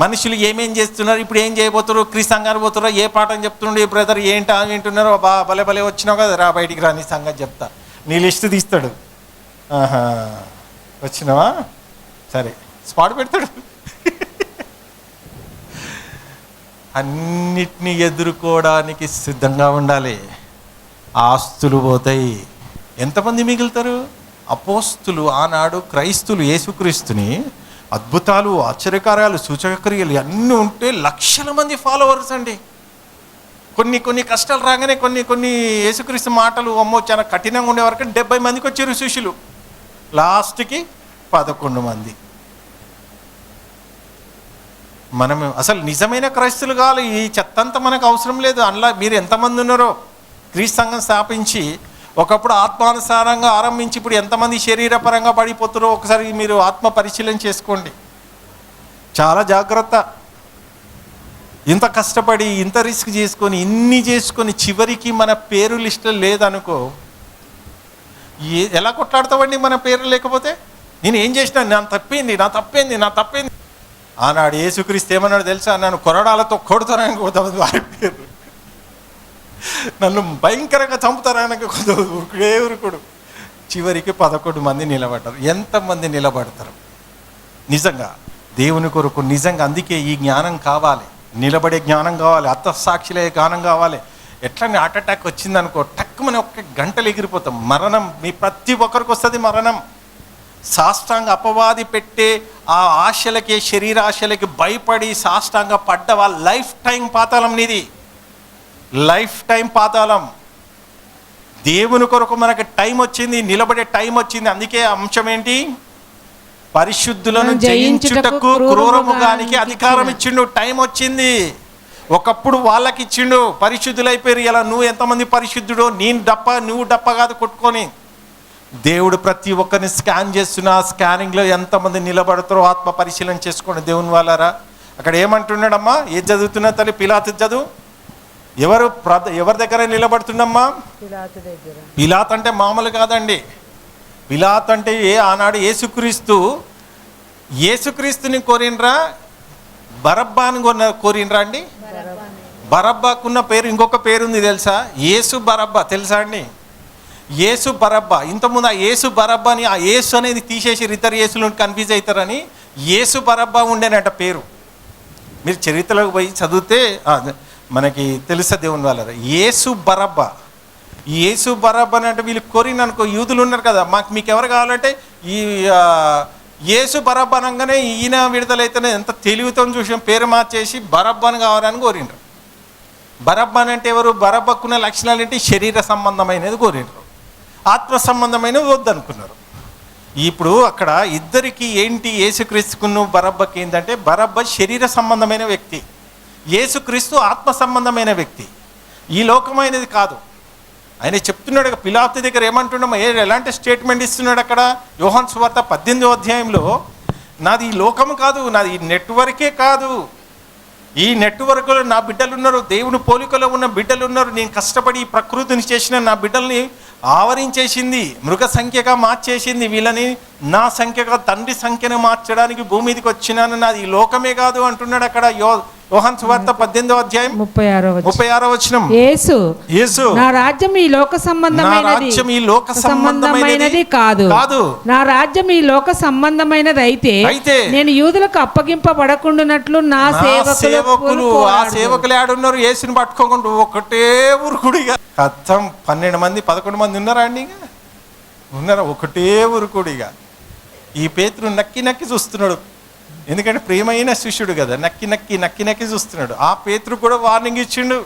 మనుషులు ఏమేం చేస్తున్నారు, ఇప్పుడు ఏం చేయబోతున్నారు, క్రీస్తు పోతున్నారు, ఏ పాఠం చెప్తున్నాడు, ఏ బ్రదర్ ఏంటా వింటున్నారు. భలే భలే వచ్చినావు కదా, రా బయటికి రా, నీ సంగతి చెప్తా. నీ లిస్ట్ తీస్తాడు. వచ్చినావా, సరే స్పాట్ పెడతాడు. అన్నిటినీ ఎదుర్కోవడానికి సిద్ధంగా ఉండాలి. ఆస్తులు పోతాయి, ఎంతమంది మిగులుతారు? అపోస్తులు ఆనాడు క్రైస్తులు యేసుక్రీస్తుని అద్భుతాలు, ఆశ్చర్యకార్యాలు, సూచకక్రియలు అన్నీ ఉంటే లక్షల మంది ఫాలోవర్స్ అండి. కొన్ని కష్టాలు రాగానే కొన్ని యేసుక్రీస్తు మాటలు అమ్మో చాలా కఠినంగా ఉండే వరకు 70 మందికి వచ్చారు శిష్యులు. లాస్ట్కి 11 మంది. మనం అసలు నిజమైన క్రైస్తులు కావాలి. ఈ చెత్తంతా మనకు అవసరం లేదు. అందులో మీరు ఎంతమంది ఉన్నారో క్రీస్తు సంఘం స్థాపించి ఒకప్పుడు ఆత్మానుసారంగా ఆరంభించి ఇప్పుడు ఎంతమంది శరీరపరంగా పడిపోతారో ఒకసారి మీరు ఆత్మ పరిశీలన చేసుకోండి. చాలా జాగ్రత్త. ఇంత కష్టపడి ఇంత రిస్క్ చేసుకొని ఇన్ని చేసుకొని చివరికి మన పేరు లిస్టులో లేదనుకో, ఎలా కొట్లాడతామండి మన పేరు లేకపోతే? నేను ఏం చేసినా నా తప్పేంది. ఆనాడు యేసుక్రీస్తు ఏమన్నాడు తెలుసా? నన్ను కొరడాలతో కొడుతానని కొంతమంది వారి పేరు, నన్ను భయంకరంగా చంపుతారనక కొంత ఉరుకుడు. చివరికి 11 మంది నిలబడ్డారు. ఎంతమంది నిలబడతారు నిజంగా దేవుని కొరకు? నిజంగా అందుకే ఈ జ్ఞానం కావాలి, నిలబడే జ్ఞానం కావాలి, అత్తసాక్షులే జ్ఞానం కావాలి. ఎట్లా హార్ట్ అటాక్ వచ్చిందనుకో, టక్కుమని 1 గంటలు ఎగిరిపోతాం. మరణం మీ ప్రతి ఒక్కరికి వస్తుంది మరణం. సాష్టాంగ అపవాది పెట్టే ఆ ఆశలకి, శరీరాశలకి భయపడి సాష్టాంగ పడ్డ వాళ్ళ లైఫ్ టైం పాతాళం నీది, లైఫ్ టైం పాతాళం. దేవుని కొరకు మనకి టైం వచ్చింది, నిలబడే టైం వచ్చింది. అందుకే అంశం ఏంటి? పరిశుద్ధులను జయించుటకు క్రూరముగానికి అధికారం ఇచ్చిండు. టైం వచ్చింది. ఒకప్పుడు వాళ్ళకి ఇచ్చిండు, పరిశుద్ధులైపోయారు. ఇలా నువ్వు ఎంతమంది పరిశుద్ధుడో, నువ్వు డప్ప కాదు కొట్టుకొని. దేవుడు ప్రతి ఒక్కరిని స్కాన్ చేస్తున్నా, స్కానింగ్లో ఎంతమంది నిలబడతారో ఆత్మ పరిశీలన చేసుకోండి దేవుని వాళ్ళారా. అక్కడ ఏమంటున్నాడమ్మా? ఏది చదువుతున్నా తల్లి? పిలాతు చదువు. ఎవరి దగ్గర నిలబడుతుండమ్మా? పిలాత్ అంటే మామూలు కాదండి. పిలాత్ అంటే ఆనాడు యేసుక్రీస్తుని కోరినరా, బరబ్బాని కోరినరా అండి? బరబ్బాకున్న పేరు ఇంకొక పేరు ఉంది తెలుసా? యేసు బరబ్బా తెలుసా అండి? యేసు బరబ్బా. ఇంతకుముందు ఆ యేసు బరబ్బాని, ఆ యేసు అనేది తీసేసి ఇతర యేసులను కన్ఫ్యూజ్ అవుతారని యేసు బరబ్బా ఉండేనట పేరు. మీరు చరిత్రలోకి పోయి చదివితే మనకి తెలుసా దేవుని వాళ్ళ. యేసు బరబ్బా అని అంటే వీళ్ళు కొరిన అనుకో, యూదులు ఉన్నారు కదా, మీకు ఎవరు కావాలంటే ఈ యేసు బరబ్బా అనగానే ఈయన విడుదలైతేనే ఎంత తెలివితో చూసాం, పేరు మార్చేసి బరబ్బాని కావాలని కోరిండ్రు. బరబ్బాని అంటే ఎవరు? బరబ్బకున్న లక్షణాలు ఏంటి? శరీర సంబంధమైనది కోరిండ్రు, ఆత్మ సంబంధమైనది వద్దనుకున్నారు. ఇప్పుడు అక్కడ ఇద్దరికి ఏంటి? యేసుక్రీస్తుకును బరబ్బకి ఏంటంటే, బరబ్బ శరీర సంబంధమైన వ్యక్తి, యేసుక్రీస్తు ఆత్మ సంబంధమైన వ్యక్తి. ఈ లోకమైనది కాదు. ఆయన చెప్తున్నాడు పిలాతు దగ్గర ఏమంటున్నామో, ఎలాంటి స్టేట్మెంట్ ఇస్తున్నాడు అక్కడ? యోహాను సువార్త 18వ అధ్యాయంలో, నాది ఈ లోకం కాదు, నాది ఈ నెట్వర్కే కాదు, ఈ నెట్వర్క్లో నా బిడ్డలు ఉన్నారు, దేవుని పోలికలో ఉన్న బిడ్డలు ఉన్నారు. నేను కష్టపడి ఈ ప్రకృతిని చేసిన నా బిడ్డల్ని ఆవరించేసింది, మృగ సంఖ్యగా మార్చేసింది. వీళ్ళని నా సంఖ్యగా తండ్రి సంఖ్యను మార్చడానికి భూమి మీదకి వచ్చినాను, నాది ఈ లోకమే కాదు అంటున్నాడు అక్కడ యోహాను సువార్త 18వ అధ్యాయం 36వ వచనం. యేసు నా రాజ్యం ఈ లోక సంబంధమైనది కాదు, నా రాజ్యం ఈ లోక సంబంధమైనది అయితే నేను యూదులకు అప్పగింపబడకుండానట్లు నా సేవకులు ఆ సేవకులు ఆడున్నారు. యేసుని పట్టుకోకుండా ఒకటే ఉరుకుడిగా కథం 12 మంది 11 మంది ఉన్నారా అండి? ఉన్నారా? ఒకటే ఉరుకుడిగా. ఈ పేతురు నక్కి నక్కి చూస్తున్నాడు, ఎందుకంటే ప్రియమైన శిష్యుడు కదా, నక్కి నక్కి నక్కి నక్కి చూస్తున్నాడు. ఆ పేతురు కూడా వార్నింగ్ ఇచ్చిండు.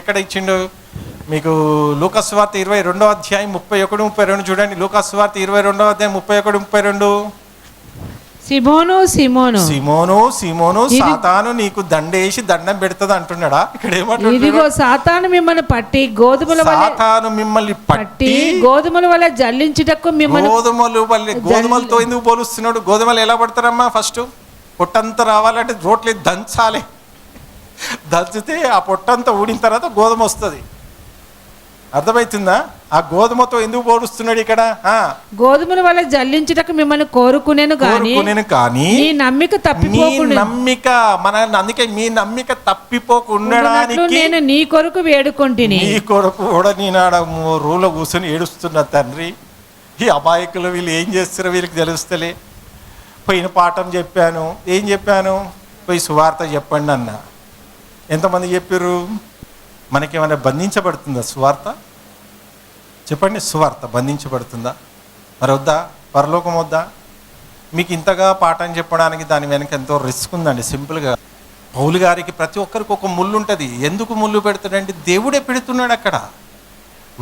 ఎక్కడ ఇచ్చిండు? మీకు లూకాసు వార్త 22వ అధ్యాయం 31, 32 చూడండి. లూకాసు వార్త 22వ అధ్యాయం 31, 32. సిమోను సిమోను సిమోను సిమోను సాతాను నీకు దండేసి దండం పెడుతుంది అంటున్నాడా? ఇక్కడ ఏమంటున్నాడు? ఇదిగో సాతాను మిమ్మల్ని పట్టి గోధుమల వల్ల జల్లించుటకు మిమ్మల్ని. గోధుమలతో ఎందుకు పోలుస్తున్నాడు? గోధుమలు ఎలా పడతారమ్మా? ఫస్ట్ పొట్టంతా రావాలంటే రోట్లు దంచాలి. దంచితే ఆ పొట్టంతా ఊడిన తర్వాత గోధుమ వస్తుంది. అర్థమవుతుందా? ఆ గోధుమతో ఎందుకు పోలుస్తున్నాడు ఇక్కడ? గోధుమల వల్ల జల్లించుటకు మిమ్మల్ని కోరుకునేను కానీ నీ నమ్మిక అందుకే మీ నమ్మిక తప్పిపోకుండడానికి నేను నీ కొరకు వేడుకుంటుని. నీ కొరకు కూడా నేను ఆడ రూలో కూర్చొని ఏడుస్తున్నా తండ్రి. ఈ అమాయకులు వీళ్ళు ఏం చేస్తారో వీళ్ళకి తెలుస్తలే. పోయిన పాఠం చెప్పాను, ఏం చెప్పాను? పోయి సువార్త చెప్పండి అన్న. ఎంతమంది చెప్పారు? మనకేమైనా బంధించబడుతుందా సువార్త? చెప్పండి, సువార్త బంధించబడుతుందా? మరి వద్దా? పరలోకం వద్దా? మీకు ఇంతగా పాఠం చెప్పడానికి దాని వెనక ఎంతో రిస్క్ ఉందండి. సింపుల్గా పౌలు గారికి ప్రతి ఒక్కరికి ఒక ముళ్ళు ఉంటుంది. ఎందుకు ముళ్ళు పెడతాడంటే దేవుడే పెడుతున్నాడు అక్కడ.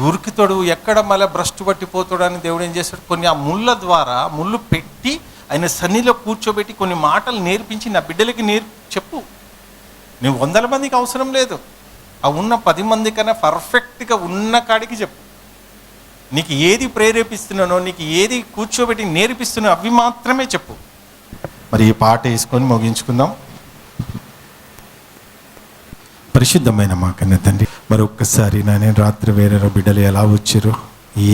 ఉరికితోడు ఎక్కడ మళ్ళీ భ్రష్టు పట్టిపోతాడు అని దేవుడు ఏం చేస్తాడు? కొన్ని ఆ ముళ్ళ ద్వారా ముళ్ళు పెట్టి ఆయన సన్నిలో కూర్చోబెట్టి కొన్ని మాటలు నేర్పించి నా బిడ్డలకి చెప్పు. నువ్వు 100 మందికి అవసరం లేదు, ఆ ఉన్న 10 మంది కన్నా పర్ఫెక్ట్గా ఉన్న కాడికి చెప్పు. నీకు ఏది ప్రేరేపిస్తున్నానో, నీకు ఏది కూర్చోబెట్టి నేర్పిస్తున్నానో అవి మాత్రమే చెప్పు. మరి ఈ పాట వేసుకొని ముగించుకుందాం. పరిశుద్ధమైన మా కన్న తండ్రి, మరి ఒక్కసారి నేను రాత్రి వేరే బిడ్డలు ఎలా వచ్చారో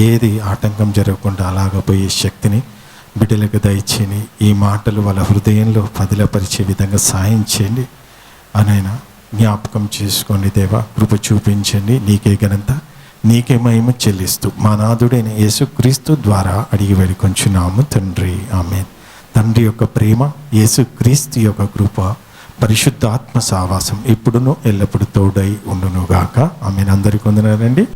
ఏది ఆటంకం జరగకుండా అలాగ పోయే శక్తిని బిడ్డలకు దయచేయండి. ఈ మాటలు వాళ్ళ హృదయంలో పదిలపరిచే విధంగా సాయం చేయండి. అనైనా జ్ఞాపకం చేసుకోండి దేవా, కృప చూపించండి. నీకే ఘనత, నీకే మహిమ చెల్లిస్తూ మా నాథుడైన యేసుక్రీస్తు ద్వారా అడిగి వేడుకొంచున్నాము తండ్రి, ఆమేన్. తండ్రి యొక్క ప్రేమ, యేసుక్రీస్తు యొక్క కృప, పరిశుద్ధ ఆత్మ సావాసం ఇప్పుడును ఎల్లప్పుడూ తోడై ఉండునుగాక. ఆమేన్. అందరికీ వందనాలండి.